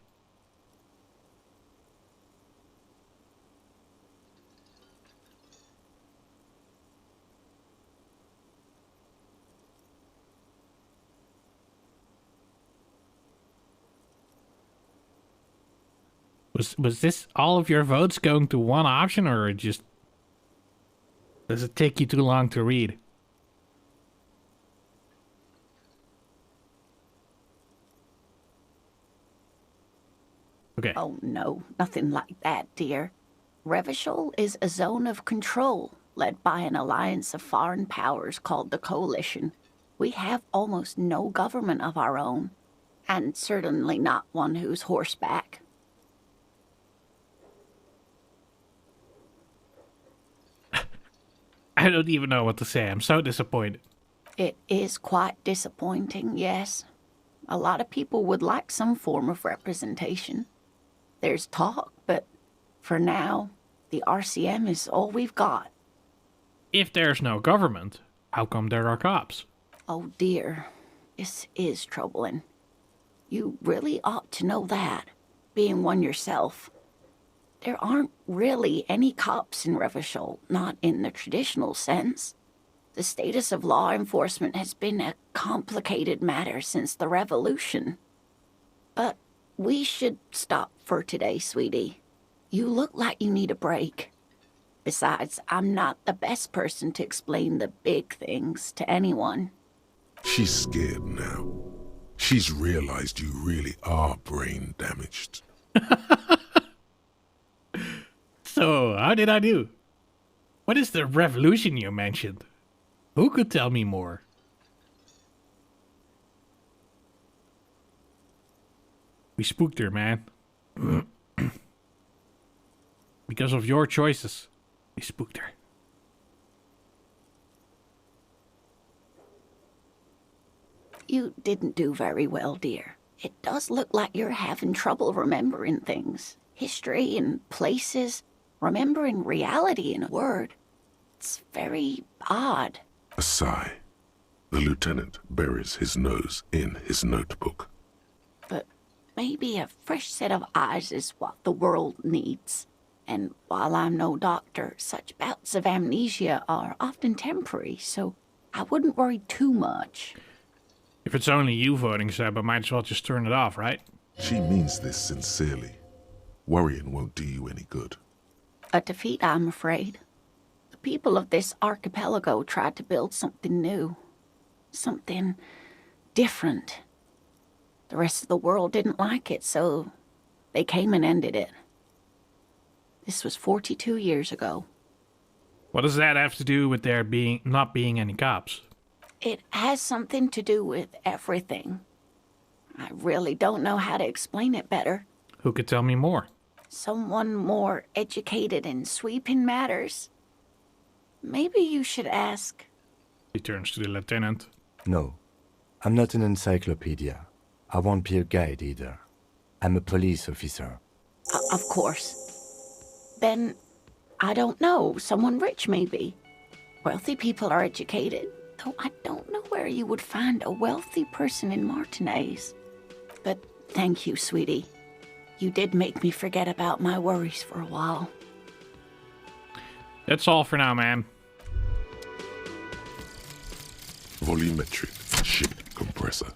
Was this all of your votes going to one option, or just does it take you too long to read? Okay. Oh, no, nothing like that, dear. Revachol is a zone of control led by an alliance of foreign powers called the Coalition. We have almost no government of our own, and certainly not one who's horseback. I don't even know what to say. I'm so disappointed. It is quite disappointing, yes. A lot of people would like some form of representation. There's talk, but for now, the RCM is all we've got. If there's no government, how come there are cops? Oh dear, this is troubling. You really ought to know that, being one yourself. There aren't really any cops in Revachol, not in the traditional sense. The status of law enforcement has been a complicated matter since the revolution. But we should stop for today, sweetie. You look like you need a break. Besides, I'm not the best person to explain the big things to anyone. She's scared now. She's realized you really are brain damaged. So, how did I do? What is the revolution you mentioned? Who could tell me more? We spooked her, man. Because of your choices, we spooked her. You didn't do very well, dear. It does look like you're having trouble remembering things. History and places. Remembering reality in a word. It's very odd. A sigh. The lieutenant buries his nose in his notebook. But maybe a fresh set of eyes is what the world needs. And while I'm no doctor, such bouts of amnesia are often temporary, so I wouldn't worry too much. If it's only you voting, Seb, I might as well just turn it off, right? She means this sincerely. Worrying won't do you any good. A defeat, I'm afraid. The people of this archipelago tried to build something new. Something different. The rest of the world didn't like it, so they came and ended it. This was 42 years ago. What does that have to do with there not being any cops? It has something to do with everything. I really don't know how to explain it better. Who could tell me more? Someone more educated in sweeping matters. Maybe you should ask. He turns to the lieutenant. No, I'm not an encyclopedia. I won't be a guide either. I'm a police officer. Of course. Then, I don't know, someone rich maybe. Wealthy people are educated, though I don't know where you would find a wealthy person in Martinez. But thank you, sweetie. You did make me forget about my worries for a while. That's all for now, man. Volumetric ship compressor.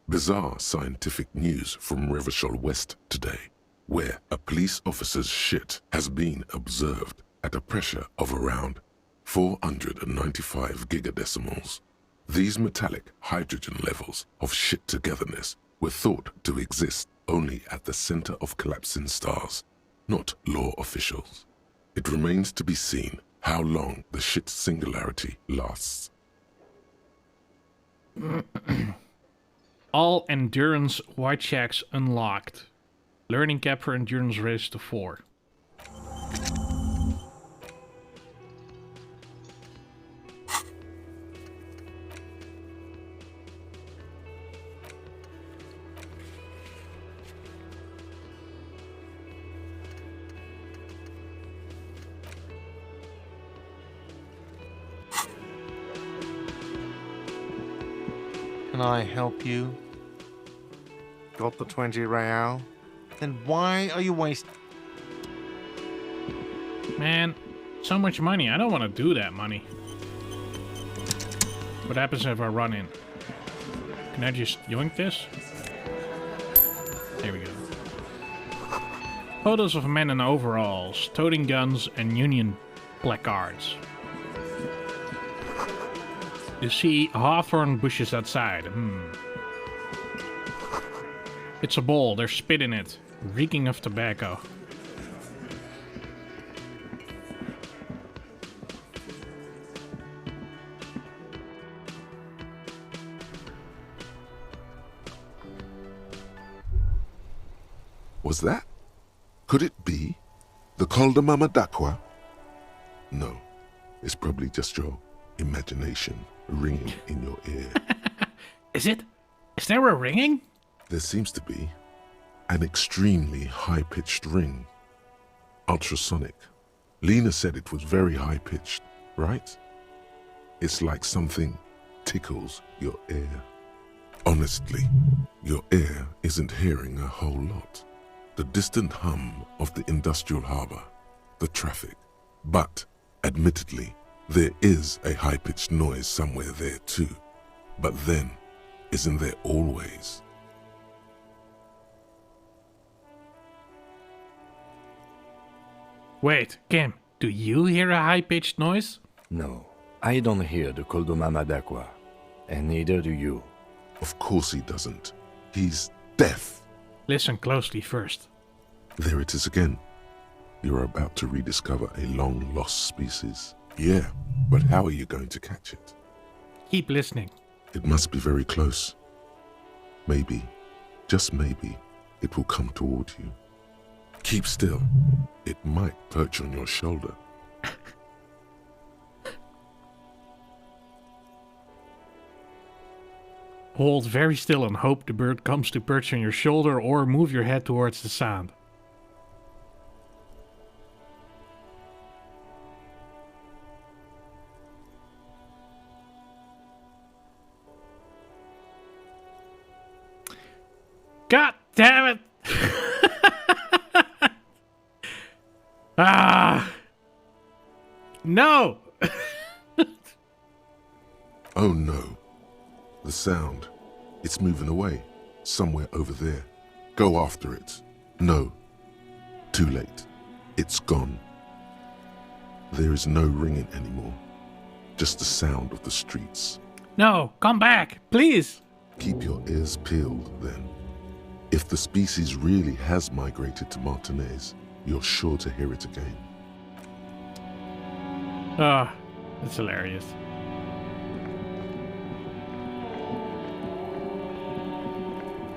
Bizarre scientific news from Revachol West today, where a police officer's shit has been observed at a pressure of around 495 gigadecimals. These metallic hydrogen levels of shit togetherness were thought to exist only at the center of collapsing stars, not law officials. It remains to be seen how long the shit's singularity lasts. All endurance white checks unlocked. Learning cap for endurance raised to 4. Can I help you? Got the 20 real? Then why are you wasting... Man, so much money. I don't want to do that money. What happens if I run in? Can I just yoink this? There we go. Photos of men in overalls, toting guns, and Union placards. You see hawthorn bushes outside. It's a bowl. There's spit in it, reeking of tobacco. Was that? Could it be the Col de Mamadakwa? No, it's probably just your imagination ringing in your ear. Is it? Is there a ringing? There seems to be an extremely high-pitched ring. Ultrasonic. Lena said it was very high-pitched, right? It's like something tickles your ear. Honestly, your ear isn't hearing a whole lot. The distant hum of the industrial harbor, the traffic. But, admittedly, there is a high-pitched noise somewhere there too. But then, isn't there always? Wait, Kim, do you hear a high-pitched noise? No, I don't hear the Col de Mamadakwa, and neither do you. Of course he doesn't. He's deaf. Listen closely first. There it is again. You're about to rediscover a long-lost species. Yeah, but how are you going to catch it? Keep listening. It must be very close. Maybe, just maybe, it will come toward you. Keep still. It might perch on your shoulder. Hold very still and hope the bird comes to perch on your shoulder or move your head towards the sound. God damn it! No! Oh no. The sound. It's moving away. Somewhere over there. Go after it. No. Too late. It's gone. There is no ringing anymore. Just the sound of the streets. No, come back, please! Keep your ears peeled, then. If the species really has migrated to Martinez, you're sure to hear it again. Ah, that's hilarious.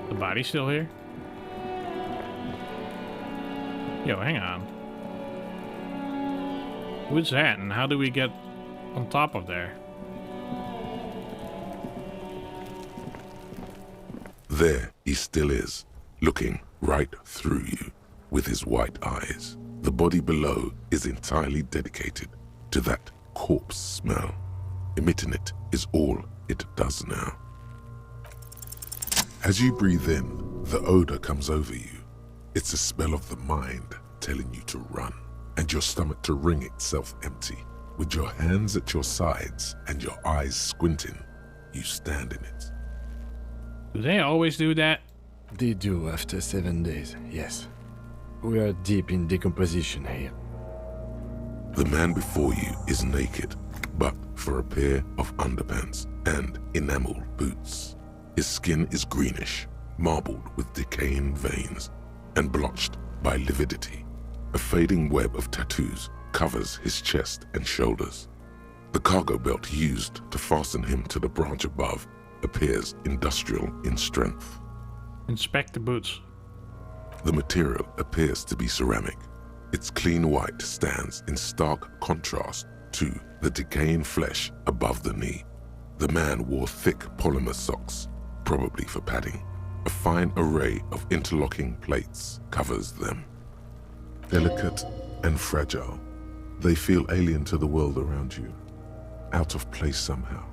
The body's still here? Yo, hang on. Who's that, and how do we get on top of there? There he still is, looking right through you with his white eyes. The body below is entirely dedicated to that corpse smell. Emitting it is all it does now. As you breathe in, the odor comes over you. It's a smell of the mind telling you to run, and your stomach to wring itself empty. With your hands at your sides and your eyes squinting, you stand in it. Do they always do that? They do after 7 days, yes. We are deep in decomposition here. The man before you is naked, but for a pair of underpants and enameled boots. His skin is greenish, marbled with decaying veins and blotched by lividity. A fading web of tattoos covers his chest and shoulders. The cargo belt used to fasten him to the branch above appears industrial in strength. Inspect the boots. The material appears to be ceramic. Its clean white stands in stark contrast to the decaying flesh above the knee. The man wore thick polymer socks, probably for padding. A fine array of interlocking plates covers them. Delicate and fragile, they feel alien to the world around you, out of place somehow.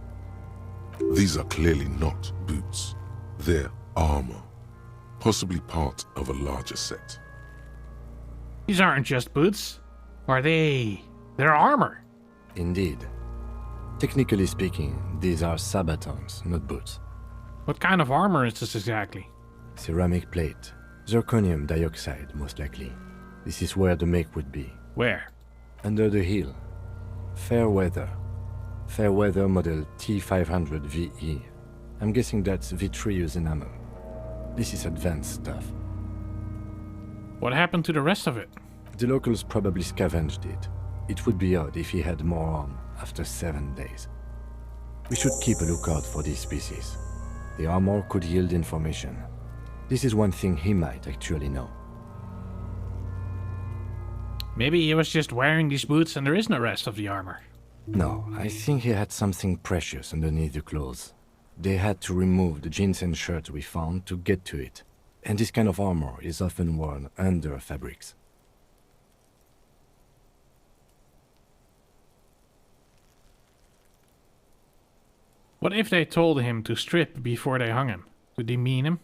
These are clearly not boots. They're armor, possibly part of a larger set. These aren't just boots. Are they? They're armor. Indeed. Technically speaking, these are sabatons, not boots. What kind of armor is this exactly? Ceramic plate. Zirconium dioxide, most likely. This is where the make would be. Where? Under the heel. Fairweather. Fairweather model T500 VE. I'm guessing that's vitreous enamel. This is advanced stuff. What happened to the rest of it? The locals probably scavenged it. It would be odd if he had more on after 7 days. We should keep a lookout for these species. The armor could yield information. This is one thing he might actually know. Maybe he was just wearing these boots and there is no rest of the armor. No, I think he had something precious underneath the clothes. They had to remove the jeans and shirt we found to get to it. And this kind of armor is often worn under fabrics. What if they told him to strip before they hung him? Did they mean him?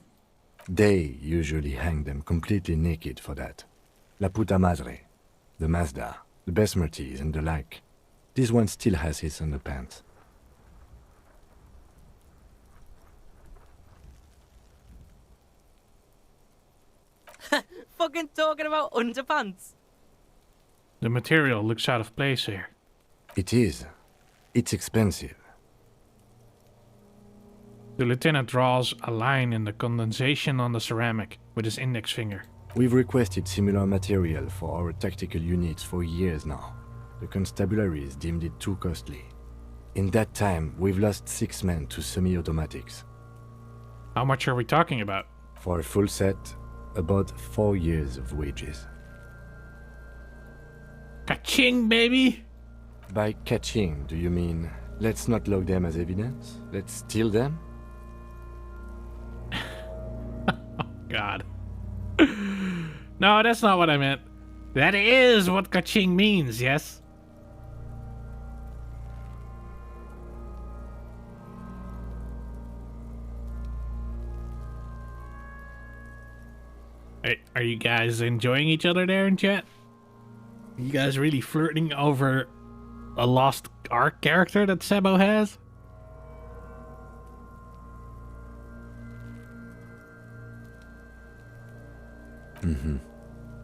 They usually hang them completely naked for that. La puta madre, the Mazda, the Besmerties and the like. This one still has his underpants. Fucking talking about underpants. The material looks out of place here. It is. It's expensive. The lieutenant draws a line in the condensation on the ceramic with his index finger. We've requested similar material for our tactical units for years now. The constabularies deemed it too costly. In that time, we've lost 6 men to semi-automatics. How much are we talking about? For a full set, about 4 years of wages. Ka-ching, baby! By catching, do you mean let's not log them as evidence? Let's steal them? God. No, that's not what I meant. That is what ka-ching means, yes? Hey, are you guys enjoying each other there in chat? You guys really flirting over a lost arc character that Sebo has?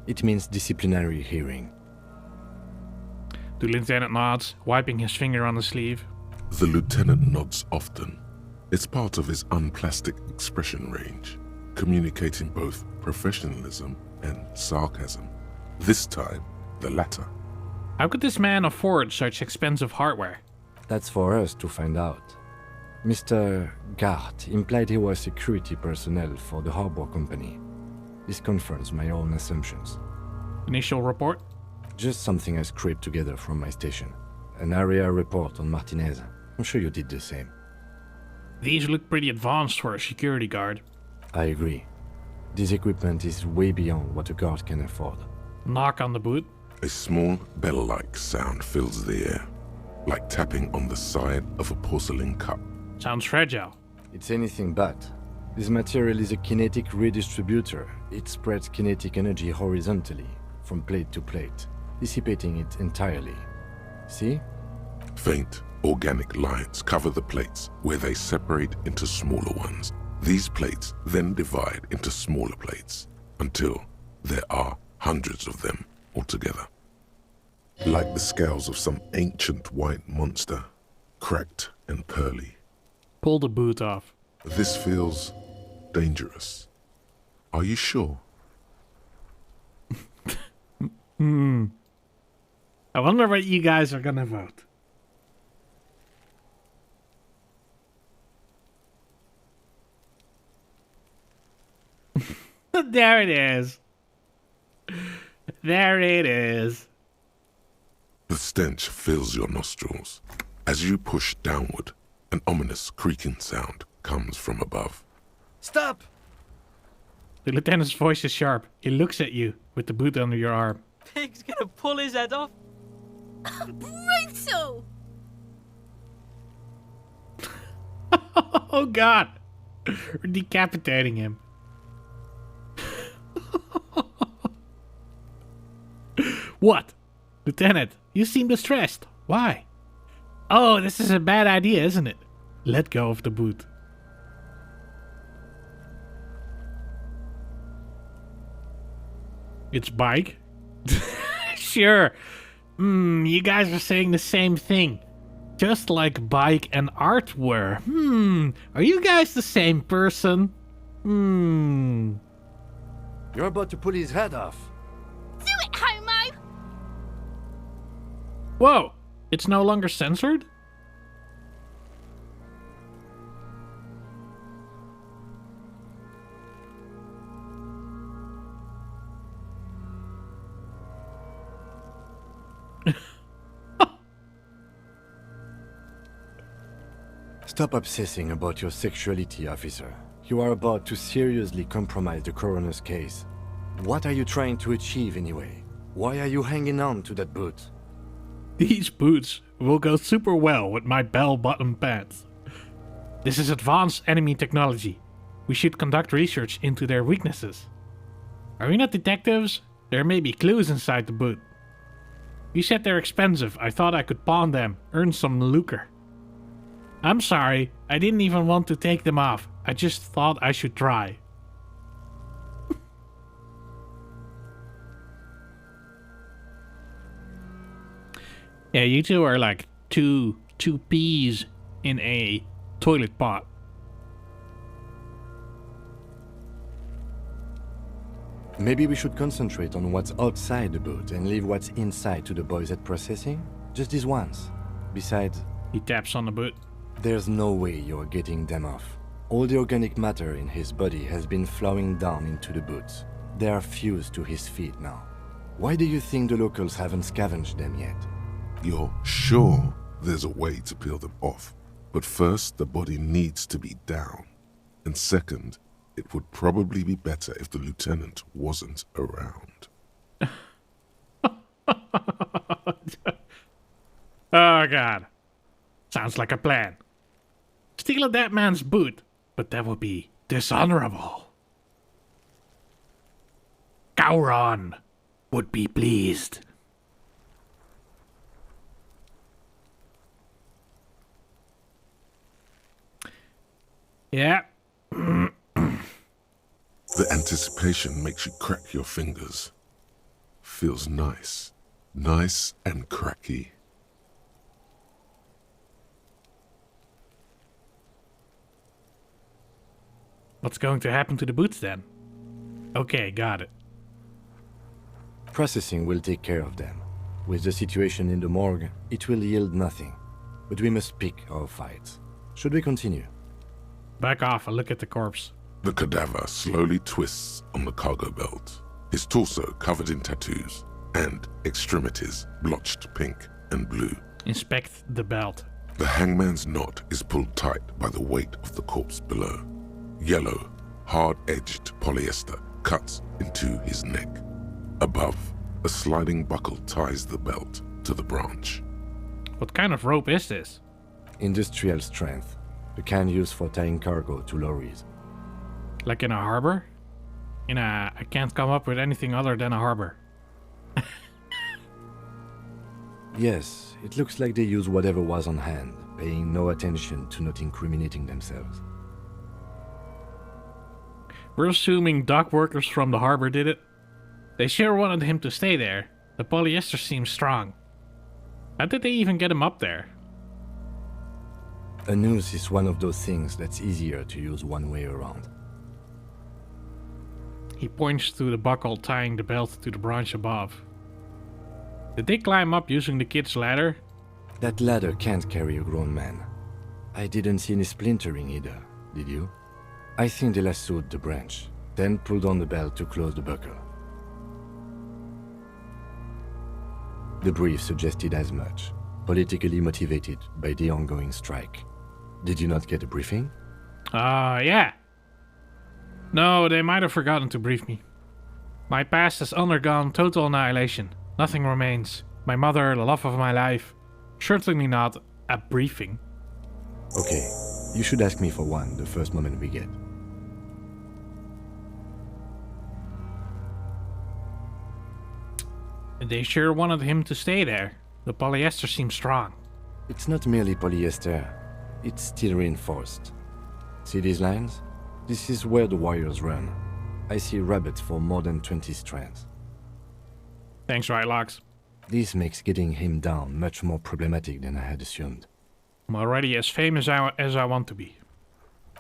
It means disciplinary hearing. The lieutenant nods, wiping his finger on the sleeve. The lieutenant nods often. It's part of his unplastic expression range, communicating both professionalism and sarcasm. This time, the latter. How could this man afford such expensive hardware? That's for us to find out. Mr. Gart implied he was security personnel for the harbor company. This confirms my own assumptions. Initial report? Just something I scraped together from my station. An area report on Martinez. I'm sure you did the same. These look pretty advanced for a security guard. I agree. This equipment is way beyond what a guard can afford. Knock on the boot. A small bell-like sound fills the air, like tapping on the side of a porcelain cup. Sounds fragile. It's anything but. This material is a kinetic redistributor. It spreads kinetic energy horizontally, from plate to plate, dissipating it entirely. See? Faint, organic lines cover the plates where they separate into smaller ones. These plates then divide into smaller plates until there are hundreds of them altogether. Like the scales of some ancient white monster, cracked and pearly. Pull the boot off. This feels dangerous. Are you sure? I wonder what you guys are gonna vote. There it is. There it is. The stench fills your nostrils. As you push downward, an ominous creaking sound comes from above. Stop! The lieutenant's voice is sharp. He looks at you with the boot under your arm. Pig's gonna pull his head off. Brutal! Oh god! We're decapitating him. What? Lieutenant, you seem distressed. Why? Oh, this is a bad idea, isn't it? Let go of the boot. It's Bike? Sure. You guys are saying the same thing. Just like Bike and Art were. Are you guys the same person? You're about to pull his head off. Do it, Homo! Whoa! It's no longer censored? Stop obsessing about your sexuality, officer. You are about to seriously compromise the coroner's case. What are you trying to achieve anyway? Why are you hanging on to that boot? These boots will go super well with my bell-bottom pants. This is advanced enemy technology. We should conduct research into their weaknesses. Are we not detectives? There may be clues inside the boot. You said they're expensive. I thought I could pawn them, earn some lucre. I'm sorry, I didn't even want to take them off. I just thought I should try. Yeah, you two are like two peas in a toilet pot. Maybe we should concentrate on what's outside the boot and leave what's inside to the boys at processing? Just this once. Besides, He taps on the boot. there's no way you're getting them off. All the organic matter in his body has been flowing down into the boots. They are fused to his feet now. Why do you think the locals haven't scavenged them yet? You're sure there's a way to peel them off, but first the body needs to be down. And second, it would probably be better if the lieutenant wasn't around. Oh god. Sounds like a plan. Steal a dead man's boot, but that would be dishonorable. Gowron would be pleased. Yeah. The anticipation makes you crack your fingers. Feels nice. Nice and cracky. What's going to happen to the boots then? Okay, got it. Processing will take care of them. With the situation in the morgue, it will yield nothing. But we must pick our fights. Should we continue? Back off and look at the corpse. The cadaver slowly twists on the cargo belt, his torso covered in tattoos, and extremities blotched pink and blue. Inspect the belt. The hangman's knot is pulled tight by the weight of the corpse below. Yellow, hard-edged polyester cuts into his neck. Above, a sliding buckle ties the belt to the branch. What kind of rope is this? Industrial strength. The kind used for tying cargo to lorries. Like in a harbor? I can't come up with anything other than a harbor. Yes, it looks like they use whatever was on hand, paying no attention to not incriminating themselves. We're assuming dock workers from the harbor did it. They sure wanted him to stay there. The polyester seems strong. How did they even get him up there? A noose is one of those things that's easier to use one way around. He points to the buckle tying the belt to the branch above. Did they climb up using the kid's ladder? That ladder can't carry a grown man. I didn't see any splintering either, did you? I think they lassoed the branch, then pulled on the belt to close the buckle. The brief suggested as much, politically motivated by the ongoing strike. Did you not get a briefing? Yeah. No, they might have forgotten to brief me. My past has undergone total annihilation. Nothing remains. My mother, the love of my life. Certainly not a briefing. Okay, you should ask me for one the first moment we get. They sure wanted him to stay there. The polyester seems strong. It's not merely polyester, it's steel reinforced. See these lines? This is where the wires run. I see rabbits for more than 20 strands. Thanks, Rylox. This makes getting him down much more problematic than I had assumed. I'm already as famous as I want to be.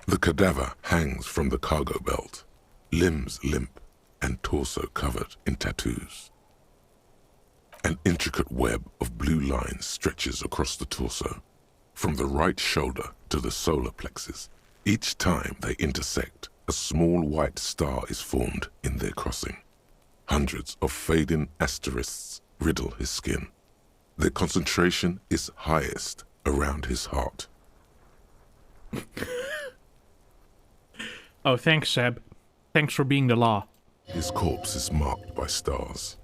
The cadaver hangs from the cargo belt, limbs limp and torso covered in tattoos. An intricate web of blue lines stretches across the torso, from the right shoulder to the solar plexus. Each time they intersect, a small white star is formed in their crossing. Hundreds of fading asterisks riddle his skin. Their concentration is highest around his heart. Oh, thanks, Seb. Thanks for being the law. His corpse is marked by stars.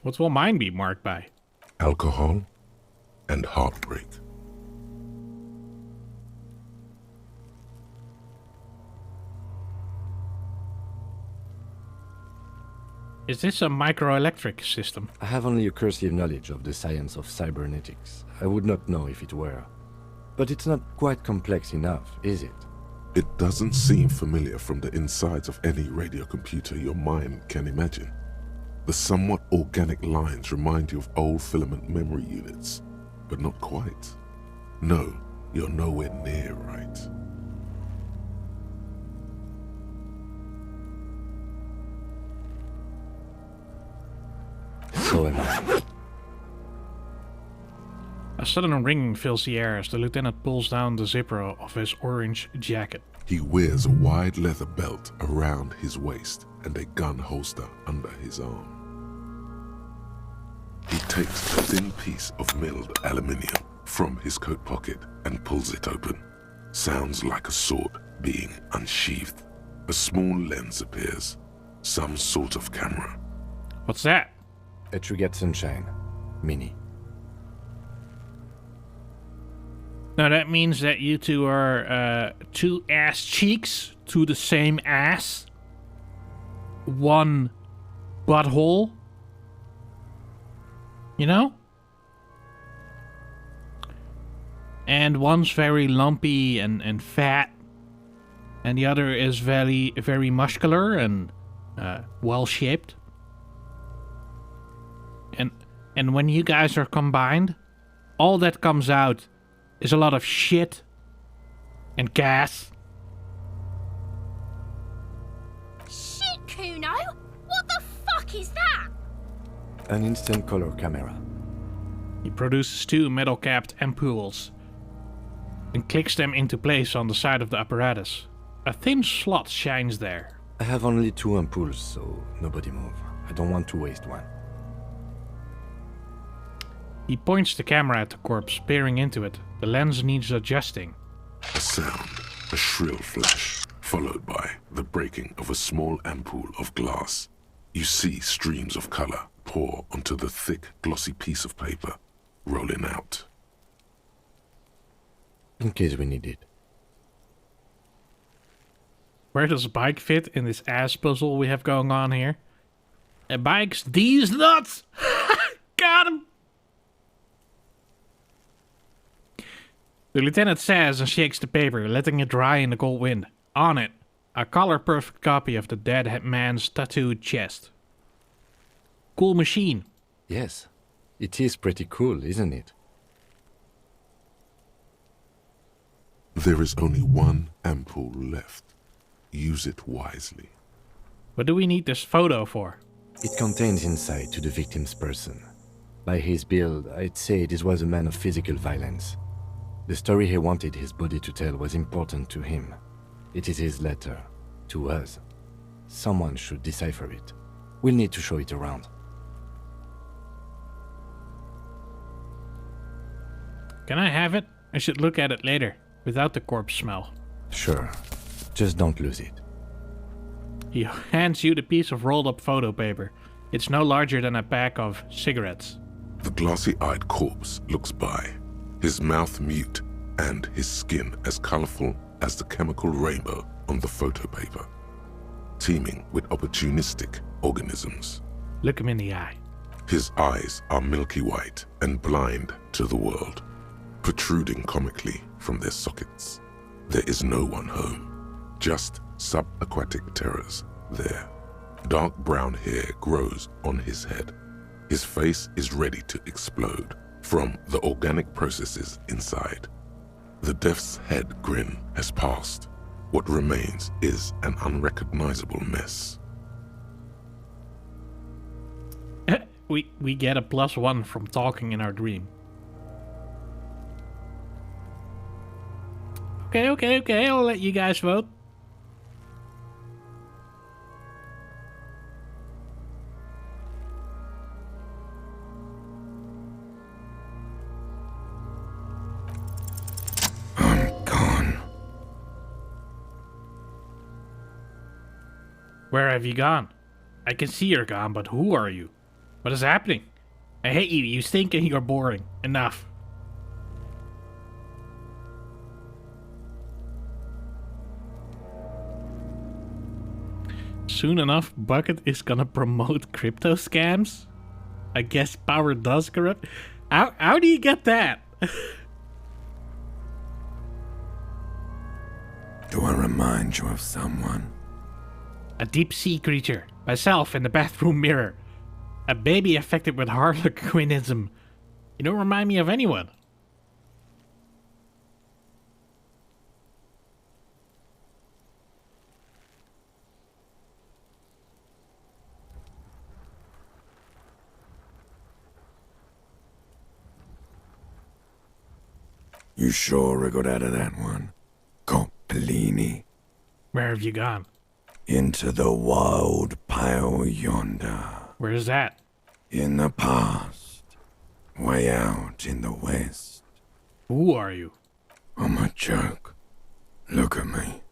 What will mine be marked by? Alcohol and heartbreak. Is this a microelectric system? I have only a cursive knowledge of the science of cybernetics. I would not know if it were. But it's not quite complex enough, is it? It doesn't seem familiar from the insides of any radio computer your mind can imagine. The somewhat organic lines remind you of old filament memory units, but not quite. No, you're nowhere near right. So am I. A sudden ringing fills the air as the lieutenant pulls down the zipper of his orange jacket. He wears a wide leather belt around his waist and a gun holster under his arm. He takes a thin piece of milled aluminium from his coat pocket and pulls it open. Sounds like a sword being unsheathed. A small lens appears. Some sort of camera. What's that? A Truget Sunshine. Mini. No, that means that you two are two ass cheeks to the same ass. One butthole. You know? And one's very lumpy and fat. And the other is very muscular and well-shaped. And when you guys are combined, all that comes out is a lot of shit and gas. Shit, Kuno! What the fuck is that? An instant color camera. He produces two metal-capped ampoules and clicks them into place on the side of the apparatus. A thin slot shines there. I have only 2 ampoules, so nobody move. I don't want to waste one. He points the camera at the corpse, peering into it. The lens needs adjusting. A sound, a shrill flash, followed by the breaking of a small ampoule of glass. You see streams of color pour onto the thick, glossy piece of paper, rolling out. In case we need it. Where does Bike fit in this ass puzzle we have going on here? Bike's these nuts! Got him! The lieutenant says and shakes the paper, letting it dry in the cold wind. On it, a color-perfect copy of the dead man's tattooed chest. Cool machine. Yes, it is pretty cool, isn't it? There is only one ampoule left. Use it wisely. What do we need this photo for? It contains insight to the victim's person. By his build, I'd say this was a man of physical violence. The story he wanted his body to tell was important to him. It is his letter. To us. Someone should decipher it. We'll need to show it around. Can I have it? I should look at it later, without the corpse smell. Sure. Just don't lose it. He hands you the piece of rolled up photo paper. It's no larger than a pack of cigarettes. The glossy-eyed corpse looks by, his mouth mute and his skin as colorful as the chemical rainbow on the photo paper, teeming with opportunistic organisms. Look him in the eye. His eyes are milky white and blind to the world, protruding comically from their sockets. There is no one home, just subaquatic terrors there. Dark brown hair grows on his head. His face is ready to explode from the organic processes inside. The death's head grin has passed. What remains is an unrecognizable mess. We get a +1 from talking in our dream. Okay, I'll let you guys vote. I'm gone. Where have you gone? I can see you're gone, but who are you? What is happening? I hate you. You stink and you're boring. Enough. Soon enough, Bucket is gonna promote crypto scams? I guess power does corrupt. How do you get that? Do I remind you of someone? A deep sea creature. Myself in the bathroom mirror. A baby affected with harlequinism. You don't remind me of anyone. You sure I got out of that one? Coppolini. Where have you gone? Into the wild pale yonder. Where is that? In the past. Way out in the west. Who are you? I'm a joke. Look at me.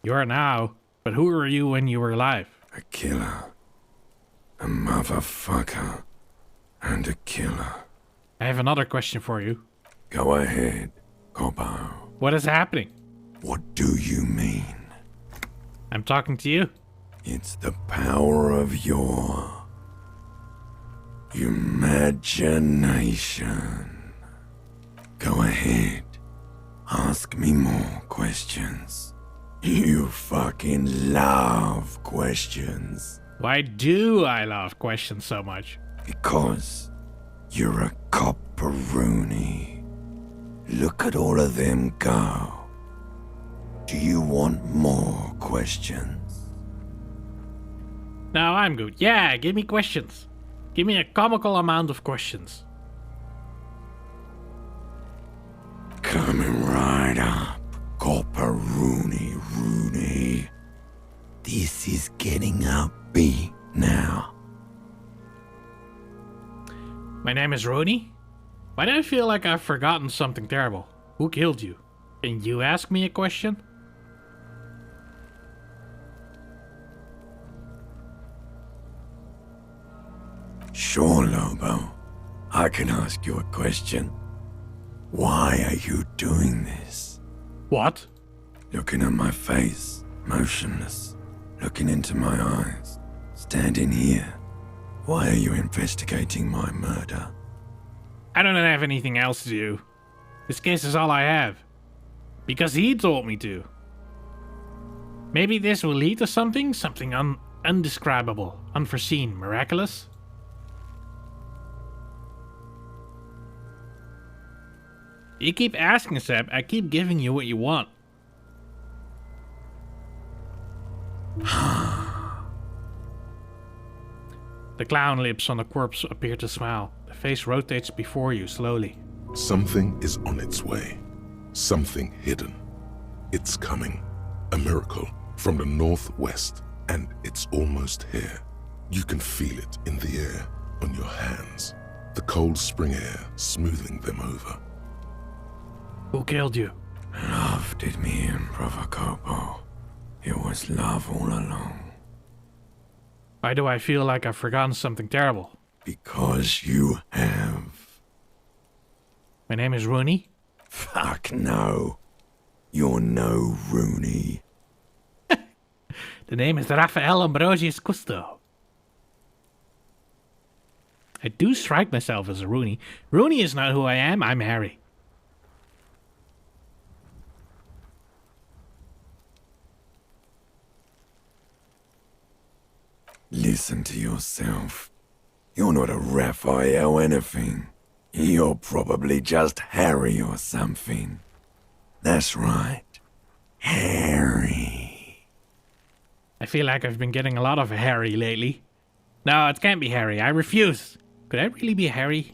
You are now, but who were you when you were alive? A killer. A motherfucker. And a killer. I have another question for you. Go ahead, Coppo. What is happening? What do you mean? I'm talking to you. It's the power of your imagination. Go ahead. Ask me more questions. You fucking love questions. Why do I love questions so much? Because you're a copperoonie. Look at all of them go. Do you want more questions? No, I'm good. Yeah, give me questions. Give me a comical amount of questions. Coming right up, copperoonie Rooney. This is getting upbeat now. My name is Rooney. Why do I feel like I've forgotten something terrible? Who killed you? Can you ask me a question? Sure, Lobo. I can ask you a question. Why are you doing this? What? Looking at my face, motionless. Looking into my eyes. Standing here. Why are you investigating my murder? I don't have anything else to do. This case is all I have. Because he told me to. Maybe this will lead to something undescribable, unforeseen, miraculous. You keep asking, Seb. I keep giving you what you want. The clown lips on the corpse appear to smile. The face rotates before you slowly. Something is on its way. Something hidden. It's coming. A miracle from the northwest, and it's almost here. You can feel it in the air, on your hands. The cold spring air smoothing them over. Who killed you? Love did me in, Brother Corpo. It was love all along. Why do I feel like I've forgotten something terrible? Because you have. My name is Rooney. Fuck no. You're no Rooney. The name is Raphael Ambrosius Cousteau. I do strike myself as a Rooney. Rooney is not who I am, I'm Harry. Listen to yourself. You're not a Raphael anything. You're probably just Harry or something. That's right. Harry. I feel like I've been getting a lot of Harry lately. No, it can't be Harry. I refuse. Could I really be Harry?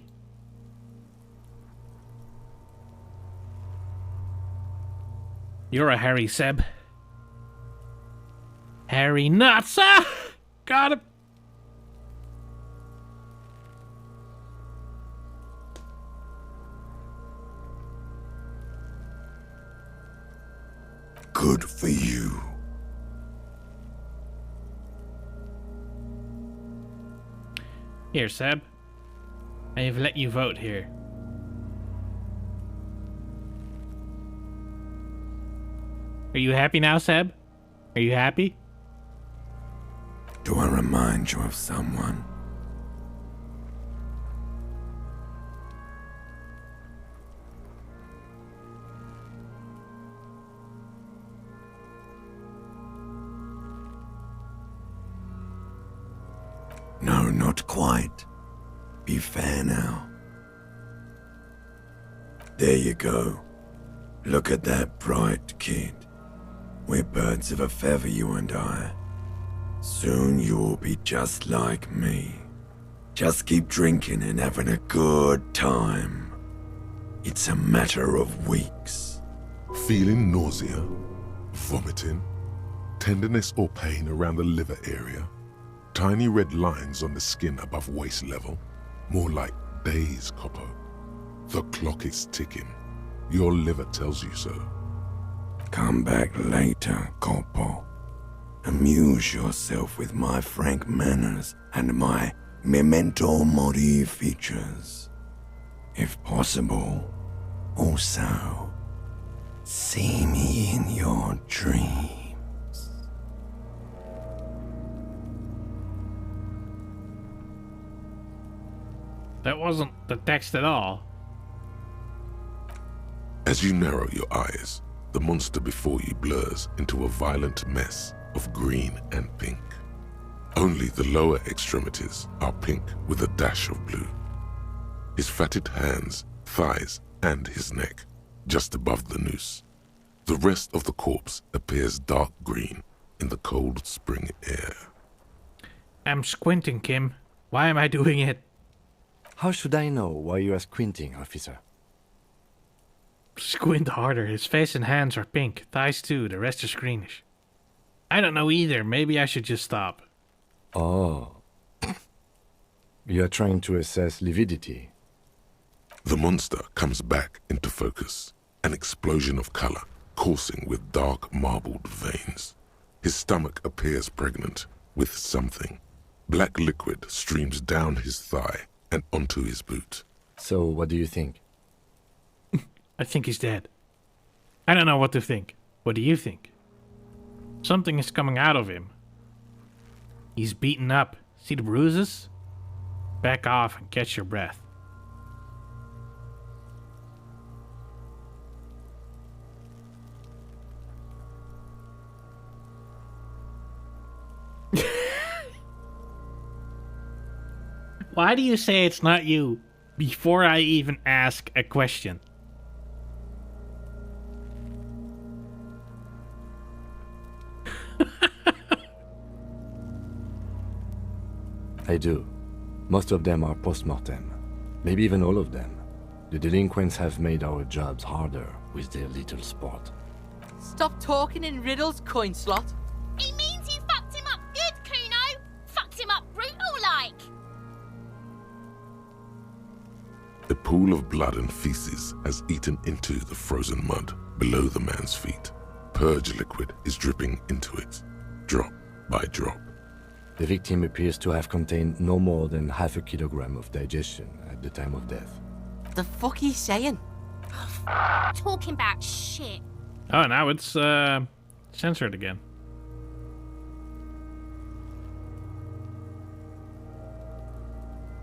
You're a Harry, Seb. Harry nuts! Ah! Got him! Good for you. Here, Seb. I have let you vote here. Are you happy now, Seb? Are you happy? Do I remind you of someone? No, not quite. Be fair now. There you go. Look at that bright kid. We're birds of a feather, you and I. Soon you'll be just like me. Just keep drinking and having a good time. It's a matter of weeks. Feeling nausea, vomiting, tenderness or pain around the liver area, tiny red lines on the skin above waist level, more like days, Corpo. The clock is ticking. Your liver tells you so. Come back later, Corpo. Amuse yourself with my frank manners and my memento mori features. If possible, also, see me in your dreams. That wasn't the text at all. As you narrow your eyes, the monster before you blurs into a violent mess of green and pink. Only the lower extremities are pink with a dash of blue. His fatted hands, thighs, and his neck, just above the noose. The rest of the corpse appears dark green in the cold spring air. I'm squinting, Kim. Why am I doing it? How should I know why you are squinting, officer? Squint harder. His face and hands are pink. Thighs too. The rest is greenish. I don't know either. Maybe I should just stop. Oh. You are trying to assess lividity. The monster comes back into focus, an explosion of color coursing with dark marbled veins. His stomach appears pregnant with something. Black liquid streams down his thigh and onto his boot. So, what do you think? I think he's dead. I don't know what to think. What do you think? Something is coming out of him. He's beaten up. See the bruises? Back off and catch your breath. Why do you say it's not you before I even ask a question? I do. Most of them are post-mortem. Maybe even all of them. The delinquents have made our jobs harder with their little sport. Stop talking in riddles, coin slot. He means you fucked him up good, Kuno. Fucked him up brutal-like. A pool of blood and feces has eaten into the frozen mud below the man's feet. Purge liquid is dripping into it, drop by drop. The victim appears to have contained no more than half a kilogram of digestion at the time of death. The fuck he's saying? Talking about shit. Oh, now it's censored again.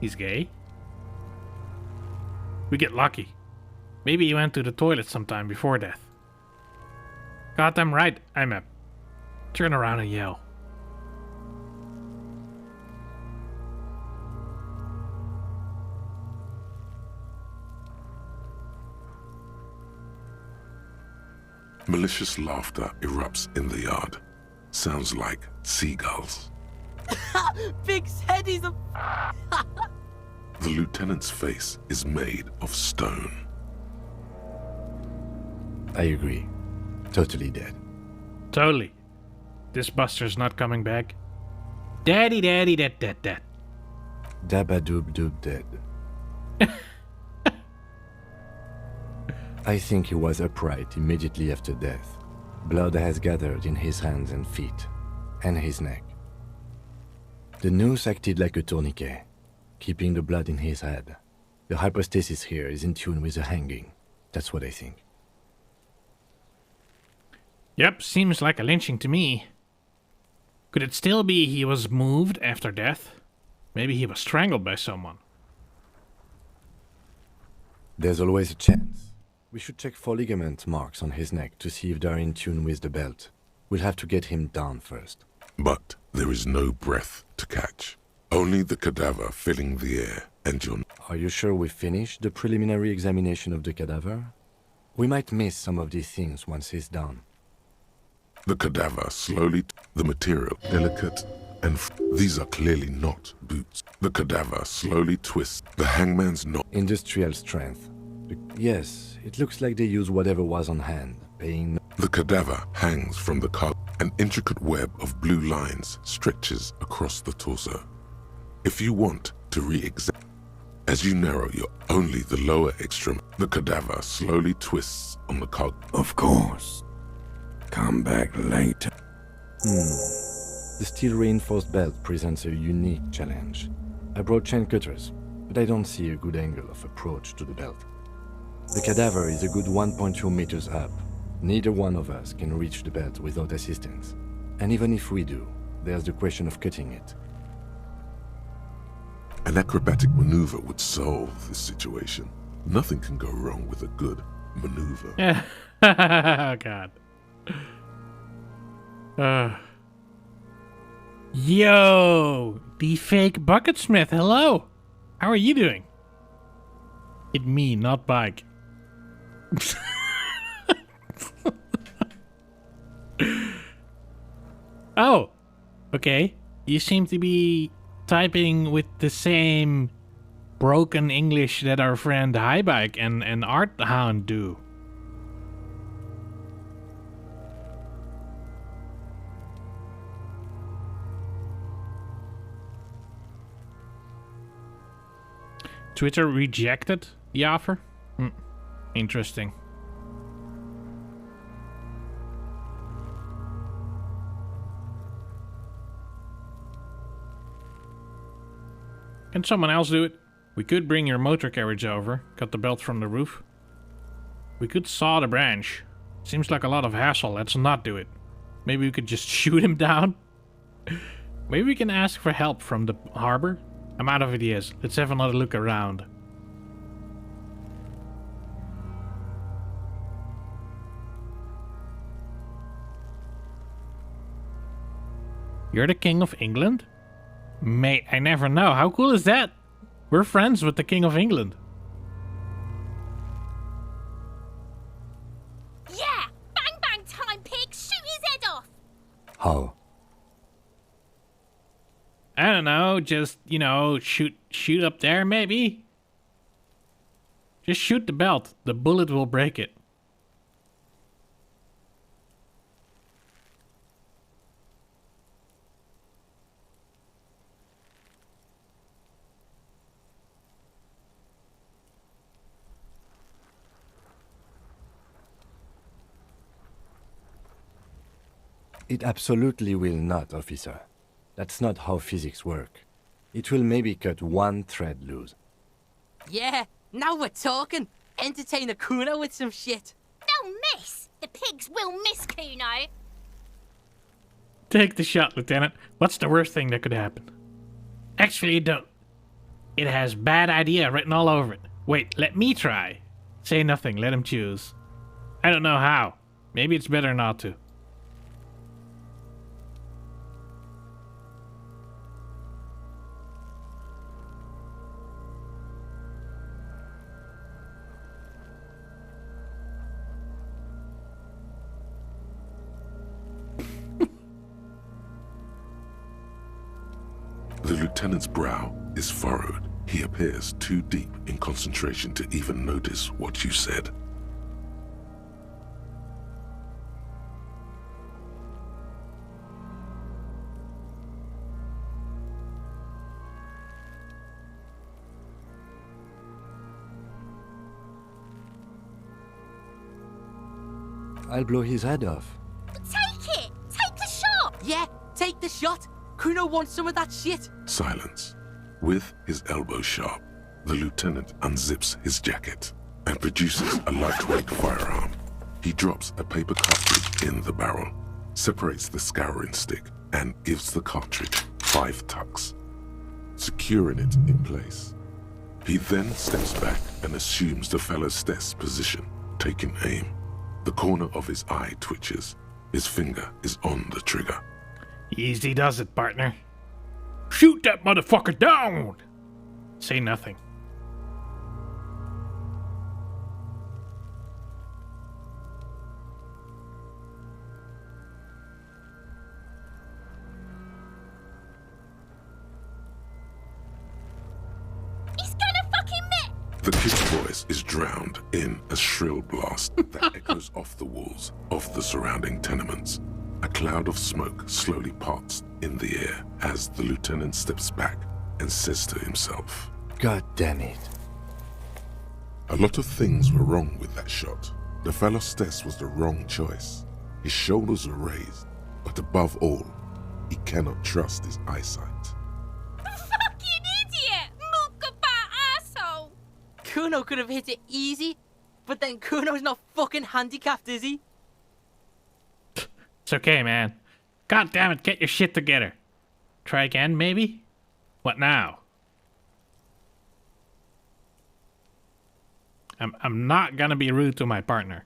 He's gay? We get lucky. Maybe he went to the toilet sometime before death. Goddamn right, I'm a... Turn around and yell. Malicious laughter erupts in the yard. Sounds like seagulls. Big said he's a... The lieutenant's face is made of stone. I agree. Totally dead. Totally. This Buster's not coming back. Daddy, daddy, dead. Dabba-doob doob dead. I think he was upright immediately after death. Blood has gathered in his hands and feet, and his neck. The noose acted like a tourniquet, keeping the blood in his head. The hypostasis here is in tune with the hanging. That's what I think. Yep, seems like a lynching to me. Could it still be he was moved after death? Maybe he was strangled by someone. There's always a chance. We should check for ligament marks on his neck to see if they're in tune with the belt. We'll have to get him down first. But there is no breath to catch. Only the cadaver filling the air and your... Are you sure we finished the preliminary examination of the cadaver? We might miss some of these things once he's done. The cadaver slowly... The material delicate and... These are clearly not boots. The cadaver slowly twists. The hangman's knot... Industrial strength. Yes, it looks like they use whatever was on hand, paying... The cadaver hangs from the car. An intricate web of blue lines stretches across the torso. If you want to re-examine... As you narrow your only the lower extremity, the cadaver slowly twists on the cog. Of course. Come back later. The steel-reinforced belt presents a unique challenge. I brought chain cutters, but I don't see a good angle of approach to the belt. The cadaver is a good 1.2 meters up. Neither one of us can reach the belt without assistance. And even if we do, there's the question of cutting it. An acrobatic maneuver would solve this situation. Nothing can go wrong with a good maneuver. Yeah. Oh, God. Yo, the fake Bucketsmith, hello. How are you doing? It me, not Bike. Oh, okay. You seem to be typing with the same broken English that our friend Highbike and Art Hound do. Twitter rejected the offer? Interesting. Can someone else do it? We could bring your motor carriage over, cut the belt from the roof. We could saw the branch. Seems like a lot of hassle, let's not do it. Maybe we could just shoot him down? Maybe we can ask for help from the harbor? I'm out of ideas. Let's have another look around. You're the King of England? Mate, I never know. How cool is that? We're friends with the King of England. Yeah! Bang bang time, pig! Shoot his head off! How? I don't know, just, shoot up there, maybe? Just shoot the belt. The bullet will break it. It absolutely will not, officer. That's not how physics work. It will maybe cut one thread loose. Yeah, now we're talking. Entertain a Kuno with some shit. They'll miss. The pigs will miss Kuno. Take the shot, Lieutenant. What's the worst thing that could happen? Actually, don't. It has bad idea written all over it. Wait, let me try. Say nothing, let him choose. I don't know how. Maybe it's better not to. The lieutenant's brow is furrowed. He appears too deep in concentration to even notice what you said. I'll blow his head off. Take it. Take the shot. Yeah, take the shot. Kuno wants some of that shit. Silence. With his elbow sharp, the lieutenant unzips his jacket and produces a lightweight firearm. He drops a paper cartridge in the barrel, separates the scouring stick, and gives the cartridge 5 tucks, securing it in place. He then steps back and assumes the fellow's desk position, taking aim. The corner of his eye twitches. His finger is on the trigger. Easy does it, partner. Shoot that motherfucker down! Say nothing. He's gonna fucking miss. The kid's voice is drowned in a shrill blast that echoes off the walls of the surrounding tenements. A cloud of smoke slowly parts in the air as the lieutenant steps back and says to himself, God damn it. "A lot of things were wrong with that shot. The fellow Stess was the wrong choice. His shoulders were raised, but above all, he cannot trust his eyesight." Fucking idiot. Mukabat asshole. Kuno could have hit it easy, but then Kuno's not fucking handicapped, is he? It's okay, man. God damn it, get your shit together. Try again, maybe? What now? I'm not gonna be rude to my partner.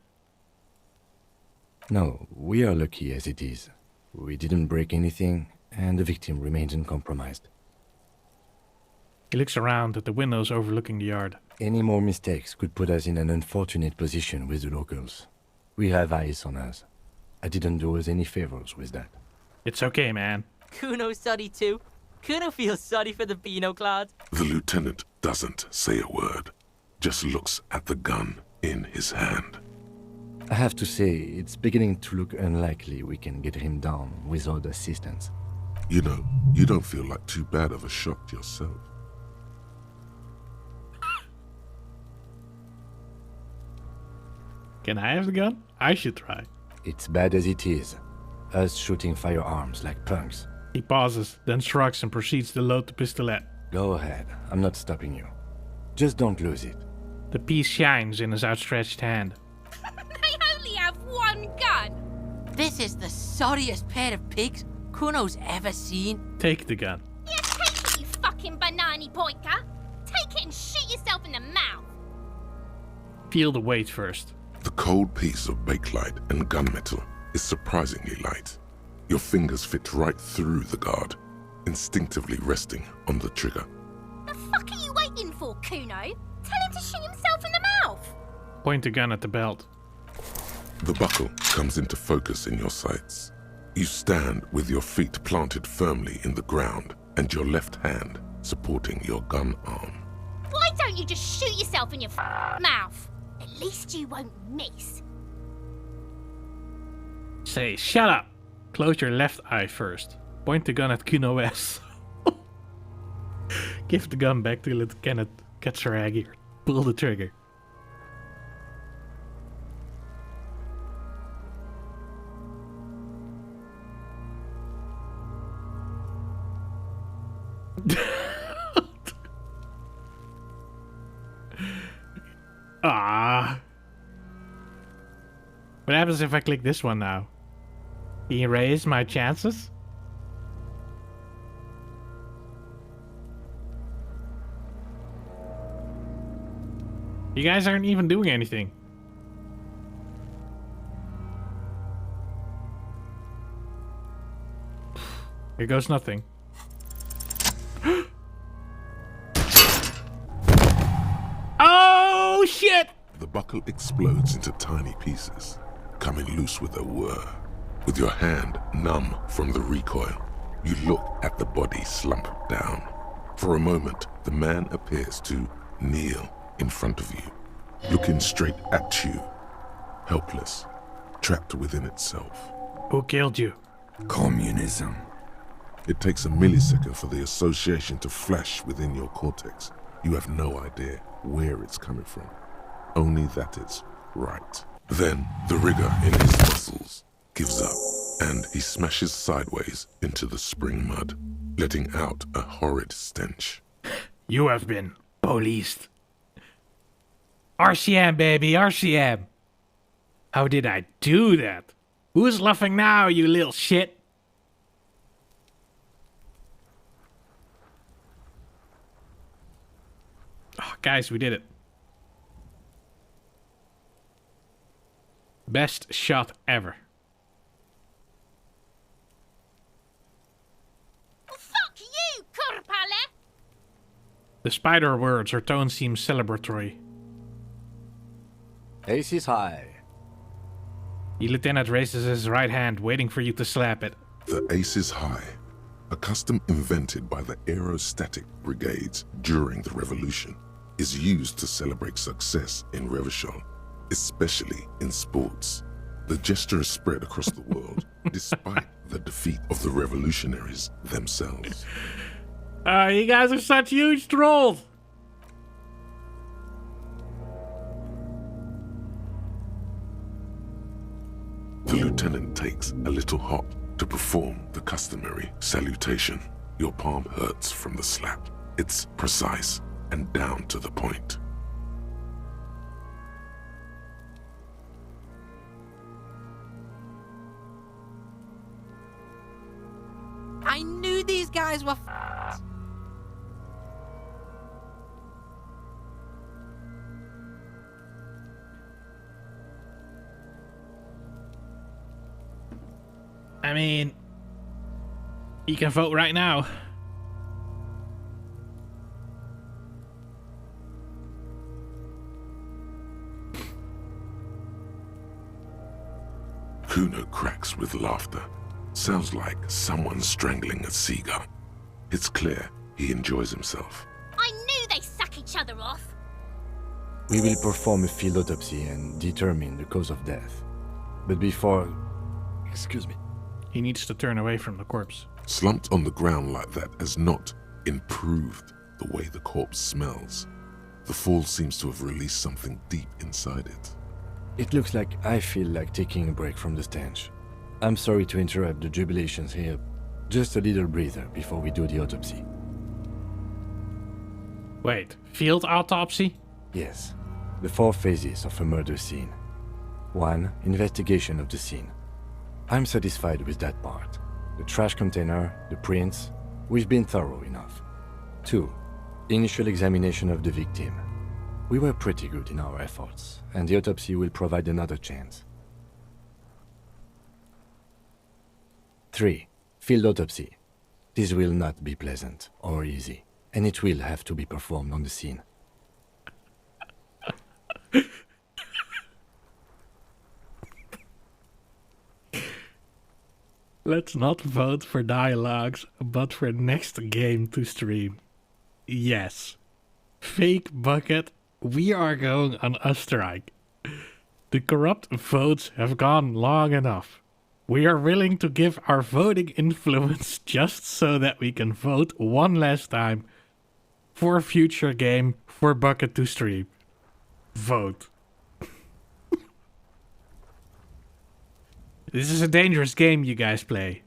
No, we are lucky as it is. We didn't break anything, and the victim remains uncompromised. He looks around at the windows overlooking the yard. Any more mistakes could put us in an unfortunate position with the locals. We have eyes on us. I didn't do us any favors with that. It's okay, man. Kuno's sorry too. Kuno feels sorry for the Beano Cloud. The lieutenant doesn't say a word, just looks at the gun in his hand. I have to say, it's beginning to look unlikely we can get him down without assistance. You know, you don't feel like too bad of a shot yourself. Can I have the gun? I should try. It's bad as it is. Us shooting firearms like punks. He pauses, then shrugs and proceeds to load the pistolet. Go ahead, I'm not stopping you. Just don't lose it. The piece shines in his outstretched hand. They only have one gun. This is the sorriest pair of pigs Kuno's ever seen. Take the gun. Yeah, take it, you fucking banani poika. Take it and shoot yourself in the mouth. Feel the weight first. The cold piece of bakelite and gunmetal is surprisingly light. Your fingers fit right through the guard, instinctively resting on the trigger. The fuck are you waiting for, Kuno? Tell him to shoot himself in the mouth. Point the gun at the belt. The buckle comes into focus in your sights. You stand with your feet planted firmly in the ground, and your left hand supporting your gun arm. Why don't you just shoot yourself in your mouth? At least you won't miss. Say, shut up. Close your left eye first. Point the gun at Kuno S. Give the gun back to Lieutenant Katsuragi. Pull the trigger. Ah. What happens if I click this one now? Erase my chances? You guys aren't even doing anything. Here goes nothing. Oh shit! The buckle explodes into tiny pieces, coming loose with a whir. With your hand numb from the recoil, you look at the body slump down. For a moment, the man appears to kneel in front of you, looking straight at you, helpless, trapped within itself. Who killed you? Communism. It takes a millisecond for the association to flash within your cortex. You have no idea where it's coming from, only that it's right. Then the rigor in his muscles gives up, and he smashes sideways into the spring mud, letting out a horrid stench. You have been policed. RCM, baby, RCM. How did I do that? Who's laughing now, you little shit? Oh, guys, we did it. Best shot ever. Fuck you, Korpale! The spider words, her tone seems celebratory. Ace is high. The lieutenant raises his right hand, waiting for you to slap it. The Ace is High, a custom invented by the aerostatic brigades during the revolution, is used to celebrate success in Revachol, especially in sports. The gesture is spread across the world, despite the defeat of the revolutionaries themselves. You guys are such huge trolls! The lieutenant takes a little hop to perform the customary salutation. Your palm hurts from the slap. It's precise and down to the point. I knew these guys were I mean, you can vote right now. Kuno cracks with laughter. Sounds like someone strangling a seagull. It's clear he enjoys himself. I knew they suck each other off. We will perform a field autopsy and determine the cause of death. But before... Excuse me. He needs to turn away from the corpse. Slumped on the ground like that has not improved the way the corpse smells. The fall seems to have released something deep inside it. It looks like I feel like taking a break from the stench. I'm sorry to interrupt the jubilations here. Just a little breather before we do the autopsy. Wait, field autopsy? Yes, the 4 phases of a murder scene. 1. Investigation of the scene. I'm satisfied with that part. The trash container, the prints, we've been thorough enough. 2. Initial examination of the victim. We were pretty good in our efforts, and the autopsy will provide another chance. 3. Field autopsy. This will not be pleasant or easy, and it will have to be performed on the scene. Let's not vote for dialogues, but for next game to stream. Yes. Fake Bucket, we are going on a strike. The corrupt votes have gone long enough. We are willing to give our voting influence just so that we can vote one last time for a future game for Bucket to stream. Vote. This is a dangerous game you guys play.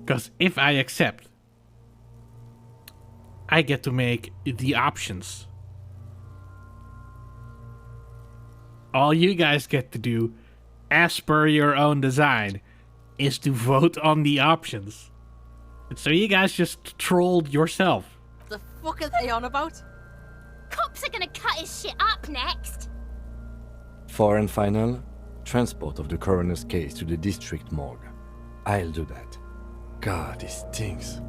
Because if I accept, I get to make the options. All you guys get to do, as per your own design, is to vote on the options. So you guys just trolled yourself. The fuck are they on about? Cops are gonna cut his shit up next. 4 and final, transport of the coroner's case to the district morgue. I'll do that. God, this stinks.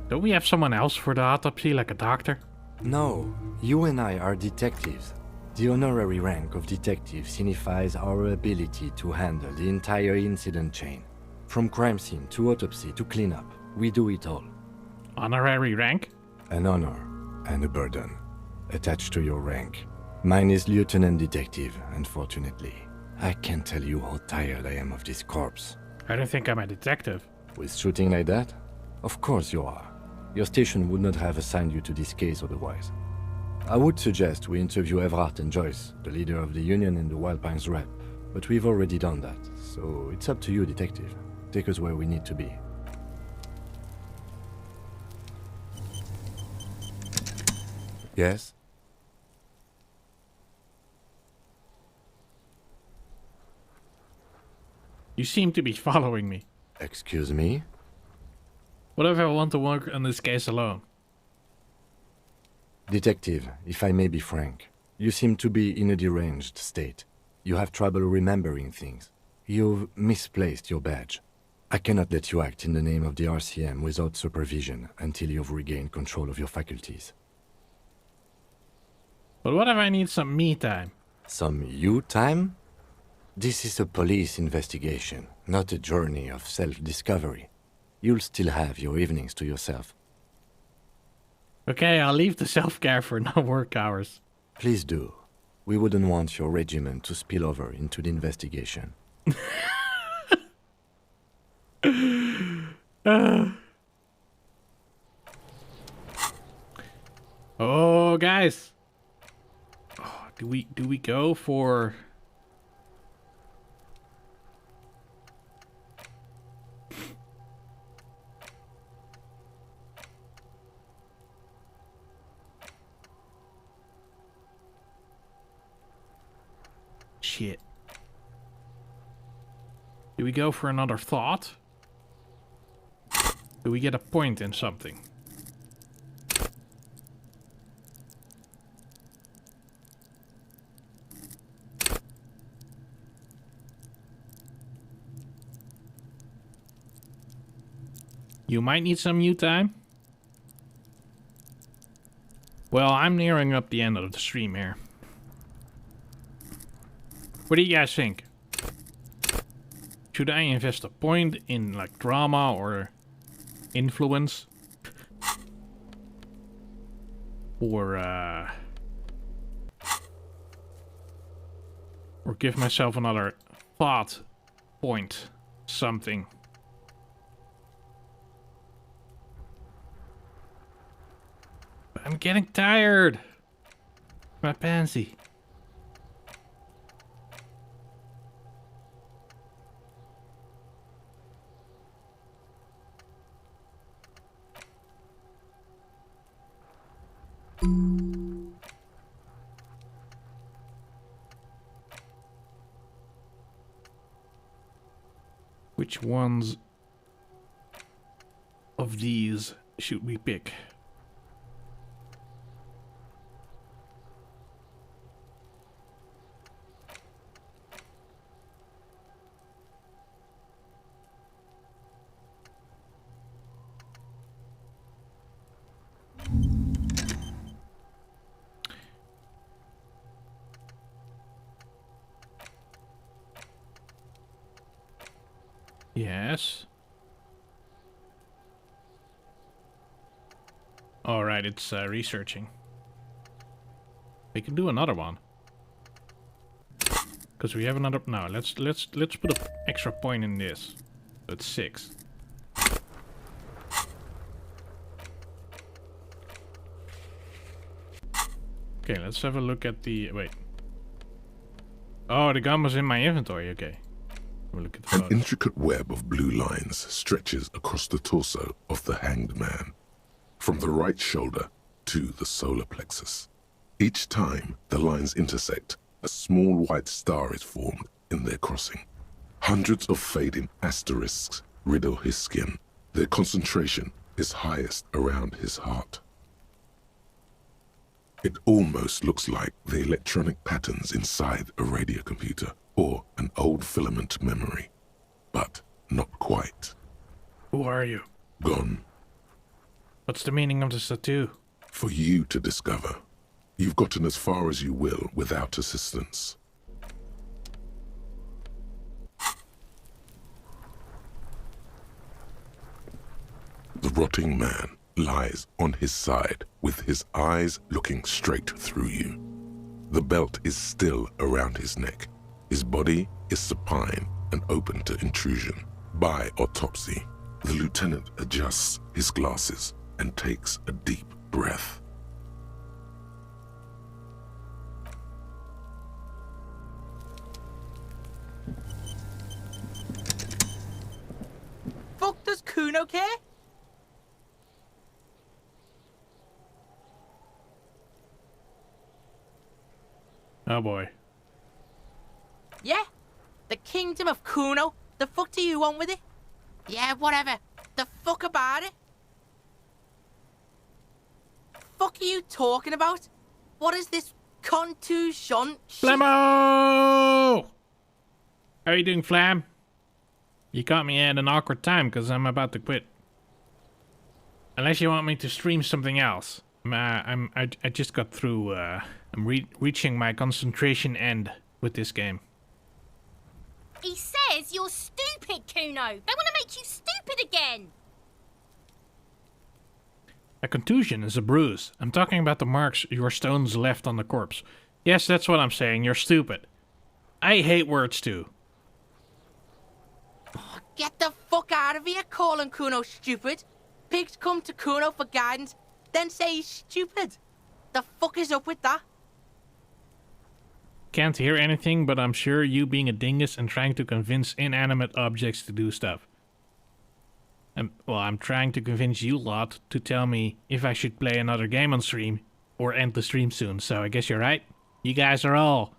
Don't we have someone else for the autopsy, like a doctor? No, you and I are detectives. The honorary rank of detective signifies our ability to handle the entire incident chain. From crime scene to autopsy to cleanup, we do it all. Honorary rank? An honor and a burden attached to your rank. Mine is Lieutenant Detective, unfortunately. I can't tell you how tired I am of this corpse. I don't think I'm a detective. With shooting like that? Of course you are. Your station would not have assigned you to this case otherwise. I would suggest we interview Everhart and Joyce, the leader of the Union and the Wild Pines rep, but we've already done that, so it's up to you, Detective. Take us where we need to be. Yes? You seem to be following me. Excuse me? What if I want to work on this case alone? Detective, if I may be frank, you seem to be in a deranged state. You have trouble remembering things. You've misplaced your badge. I cannot let you act in the name of the RCM without supervision until you've regained control of your faculties. But what if I need some me time? Some you time? This is a police investigation, not a journey of self-discovery. You'll still have your evenings to yourself. Okay, I'll leave the self-care for non-work hours. Please do. We wouldn't want your regiment to spill over into the investigation. Oh, guys. Oh, do we go for... Shit. Do we go for another thought? Do we get a point in something? You might need some you time. Well, I'm nearing up the end of the stream here. What do you guys think? Should I invest a point in like drama or influence? Or give myself another thought point, something. I'm getting tired. My pansy. Which ones of these should we pick? Yes. Alright, it's researching. We can do another one. Because we have another... No, let's put an extra point in this. That's 6. Okay, let's have a look at the... Wait. Oh, the gun was in my inventory. Okay. Have a look at the An photos. intricate web of blue lines stretches across the torso of the hanged man, from the right shoulder to the solar plexus. Each time the lines intersect, a small white star is formed in their crossing. Hundreds of fading asterisks riddle his skin. Their concentration is highest around his heart. It almost looks like the electronic patterns inside a radio computer or an old filament memory, but not quite. Who are you? Gone. What's the meaning of this tattoo? For you to discover. You've gotten as far as you will without assistance. The rotting man lies on his side with his eyes looking straight through you. The belt is still around his neck. His body is supine and open to intrusion. By autopsy, the lieutenant adjusts his glasses and takes a deep breath. Fuck does Kuno care? Oh boy. Yeah? The kingdom of Kuno? The fuck do you want with it? Yeah, whatever. The fuck about it? Fuck are you talking about? What is this contusion shit? Flammo! How are you doing, Flam? You caught me at an awkward time because I'm about to quit. Unless you want me to stream something else. I just got through. I'm reaching my concentration end with this game. He says you're stupid, Kuno. They want to make you stupid again. A contusion is a bruise. I'm talking about the marks your stones left on the corpse. Yes, that's what I'm saying. You're stupid. I hate words too. Get the fuck out of here calling Kuno stupid. Pigs come to Kuno for guidance, then say he's stupid. The fuck is up with that? Can't hear anything, but I'm sure you being a dingus and trying to convince inanimate objects to do stuff. Well, I'm trying to convince you lot to tell me if I should play another game on stream or end the stream soon, so I guess you're right. You guys are all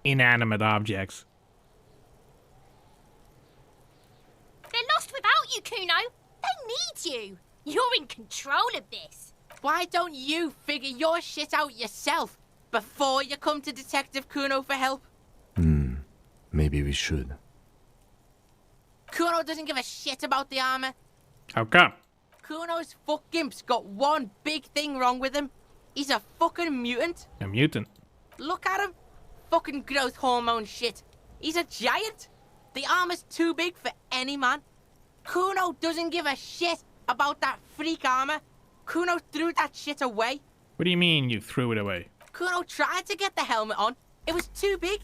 inanimate objects. They're lost without you, Kuno. They need you. You're in control of this. Why don't you figure your shit out yourself before you come to Detective Kuno for help? Maybe we should. Kuno doesn't give a shit about the armor. How come? Kuno's fuck gimp's got one big thing wrong with him. He's a fucking mutant. A mutant. Look at him. Fucking growth hormone shit. He's a giant. The armor's too big for any man. Kuno doesn't give a shit about that freak armor. Kuno threw that shit away. What do you mean you threw it away? Kuno tried to get the helmet on. It was too big.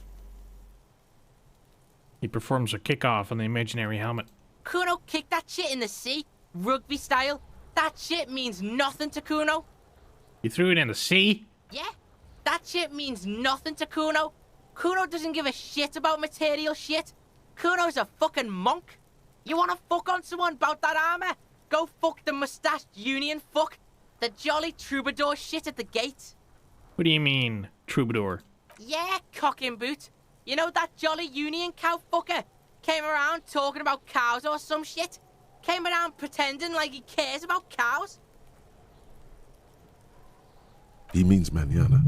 He performs a kickoff on the imaginary helmet. Kuno kicked that shit in the sea, rugby style. That shit means nothing to Kuno. You threw it in the sea? Yeah, that shit means nothing to Kuno. Kuno doesn't give a shit about material shit. Kuno's a fucking monk. You wanna fuck on someone about that armor? Go fuck the mustached union fuck. The jolly troubadour shit at the gate. What do you mean, troubadour? Yeah, cocking boot. You know that jolly union cow fucker? Came around talking about cows or some shit? Came around pretending like he cares about cows? He means Manana,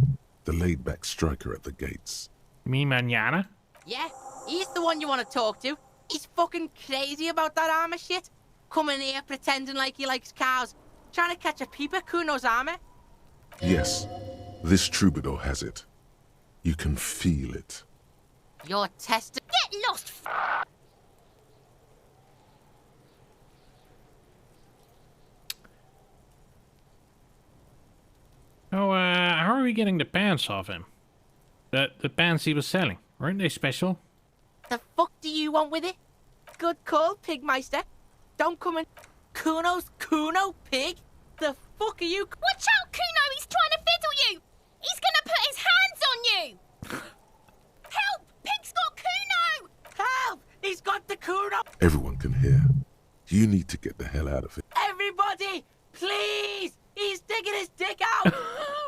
the laid-back striker at the gates. Me manana? Yeah, he's the one you want to talk to. He's fucking crazy about that armor shit. Coming here pretending like he likes cows. Trying to catch a peep at Kuno's armor. Yes, this troubadour has it. You can feel it. You're testing. Get lost. we getting the pants off him? The pants he was selling. Weren't they special? The fuck do you want with it? Good call, Pigmeister. Don't come in. Kuno, pig? The fuck are you? Watch out, Kuno! He's trying to fiddle you! He's gonna put his hands on you! Help! Pig's got Kuno! Help! He's got the Kuno! Everyone can hear. You need to get the hell out of here. Everybody, please! He's digging his dick out!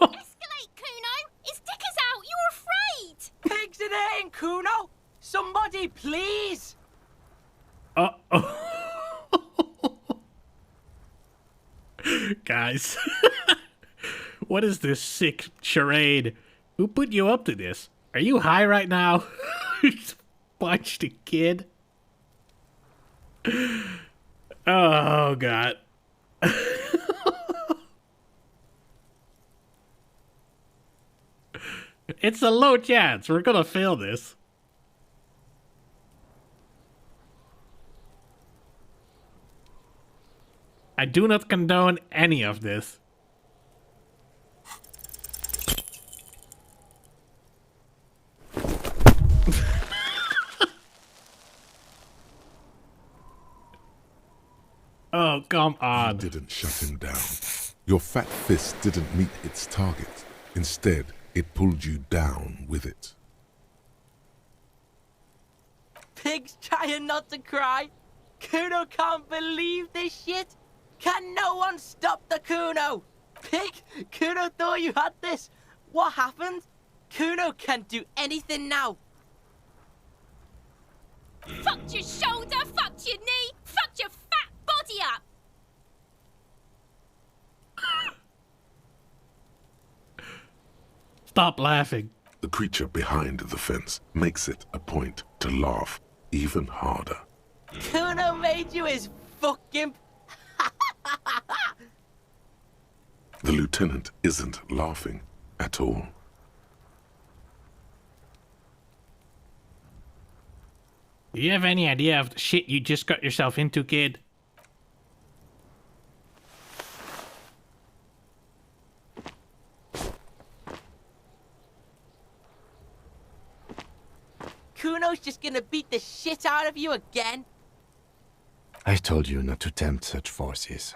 Escalate, Kuno! His dick is out! You're afraid! Pigs in here, Kuno! Somebody, please! Guys, what is this sick charade? Who put you up to this? Are you high right now? Punched a kid. Oh god. It's a low chance we're gonna fail this. I do not condone any of this. Oh, come on. You didn't shut him down. Your fat fist didn't meet its target. Instead, it pulled you down with it. Pig's trying not to cry. Kuno can't believe this shit. Can no one stop the Kuno? Pig, Kuno thought you had this. What happened? Kuno can't do anything now. Fucked your shoulder, fucked your knee, fucked your fat body up! Stop laughing. The creature behind the fence makes it a point to laugh even harder. Kuno made you his fucking... The lieutenant isn't laughing at all. Do you have any idea of the shit you just got yourself into, kid? Kuno's just gonna beat the shit out of you again. I told you not to tempt such forces.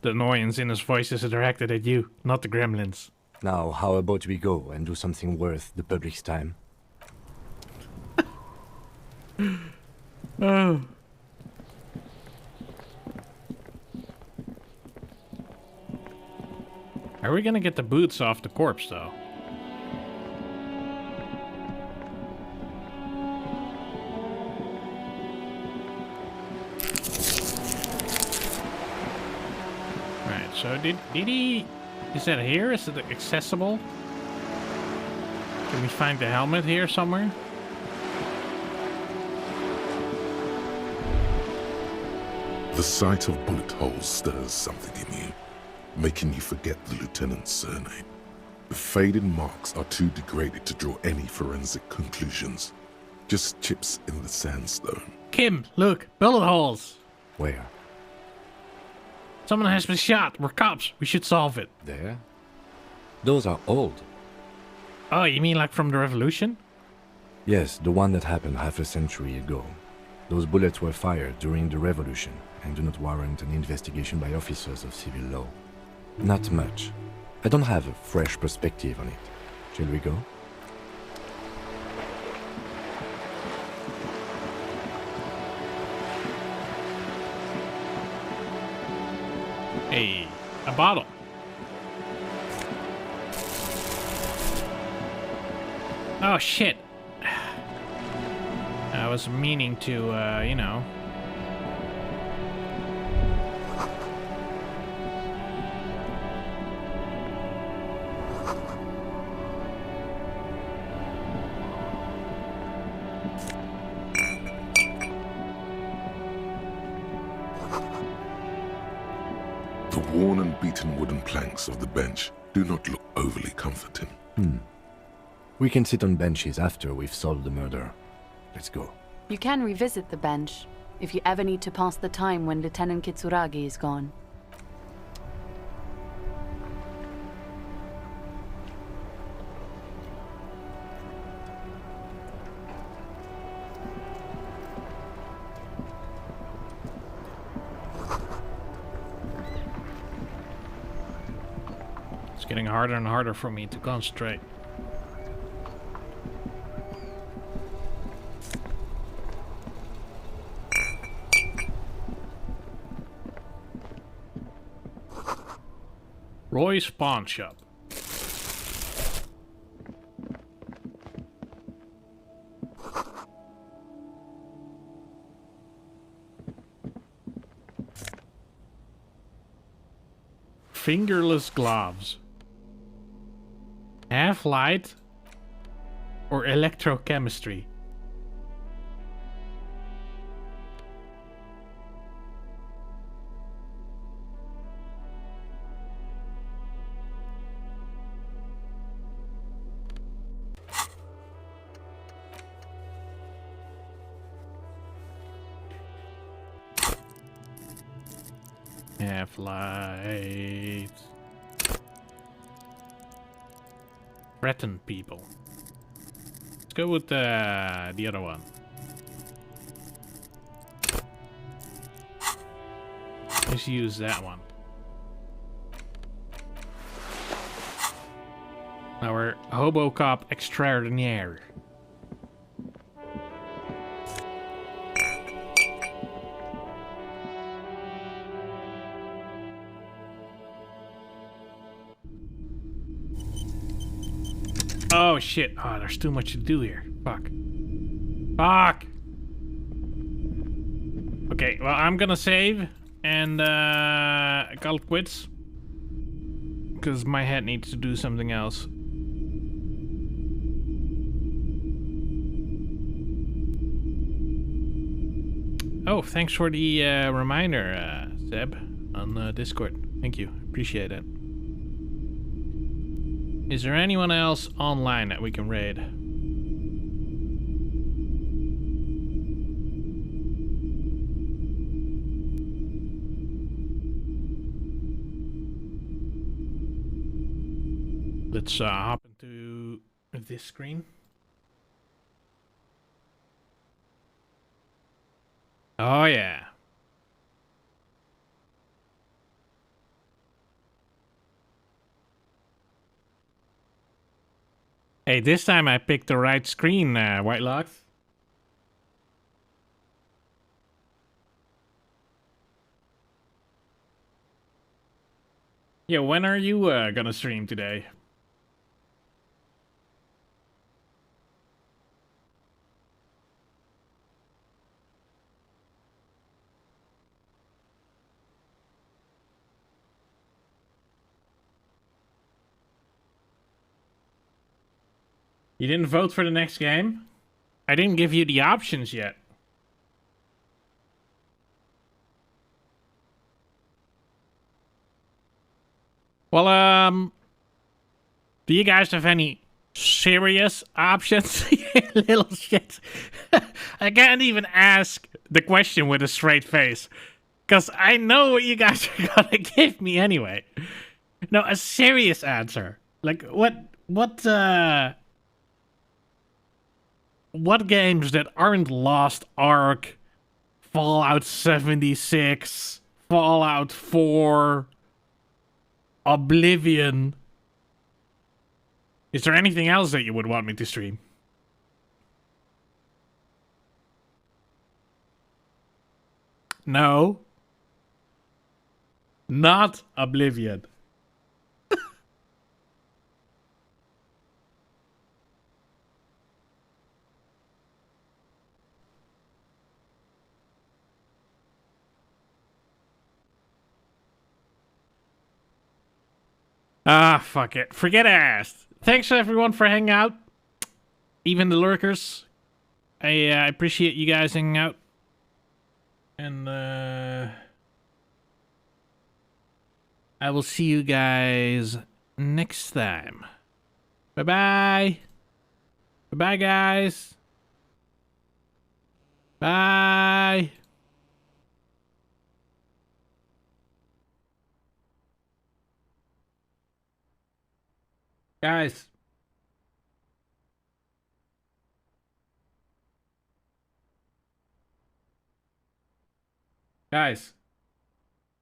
The annoyance in his voice is directed at you, not the gremlins. Now, how about we go and do something worth the public's time? Oh. Are we gonna get the boots off the corpse, though? Right, so did he... Is that here? Is it accessible? Can we find the helmet here somewhere? The sight of bullet holes stirs something in you, making you forget the lieutenant's surname. The faded marks are too degraded to draw any forensic conclusions. Just chips in the sandstone. Kim, look, bullet holes. Where? Someone has been shot. We're cops. We should solve it. There? Those are old. Oh, you mean like from the revolution? Yes, the one that happened half a century ago. Those bullets were fired during the revolution and do not warrant an investigation by officers of civil law. Not much. I don't have a fresh perspective on it. Shall we go? Hey, a bottle. Oh, shit. I was meaning to, you know. The worn and beaten wooden planks of the bench do not look overly comforting. We can sit on benches after we've solved the murder. Let's go. You can revisit the bench if you ever need to pass the time when Lieutenant Kitsuragi is gone. It's getting harder and harder for me to concentrate. Roy's Pawn Shop. Fingerless gloves. Half-light or electrochemistry? Half-light. Threaten people. Let's go with the other one. Let's use that one. Our hobo cop extraordinaire. Oh shit. Oh, there's too much to do here. Fuck. Fuck! Okay, well, I'm gonna save and call it quits. Because my head needs to do something else. Oh, thanks for the reminder, Seb, on Discord. Thank you. Appreciate it. Is there anyone else online that we can raid? Let's hop into this screen. Oh yeah. Hey, this time I picked the right screen, Whitelock. Yeah, when are you gonna stream today? You didn't vote for the next game? I didn't give you the options yet. Well, do you guys have any serious options? Little shit. I can't even ask the question with a straight face. Because I know what you guys are gonna give me anyway. No, a serious answer. Like, what games that aren't Lost Ark, Fallout 76, Fallout 4, Oblivion? Is there anything else that you would want me to stream? No. Not Oblivion. Ah, fuck it. Forget I asked. Thanks everyone for hanging out. Even the lurkers. I appreciate you guys hanging out. And I will see you guys next time. Bye-bye. Bye-bye, guys. Bye. Guys. Guys.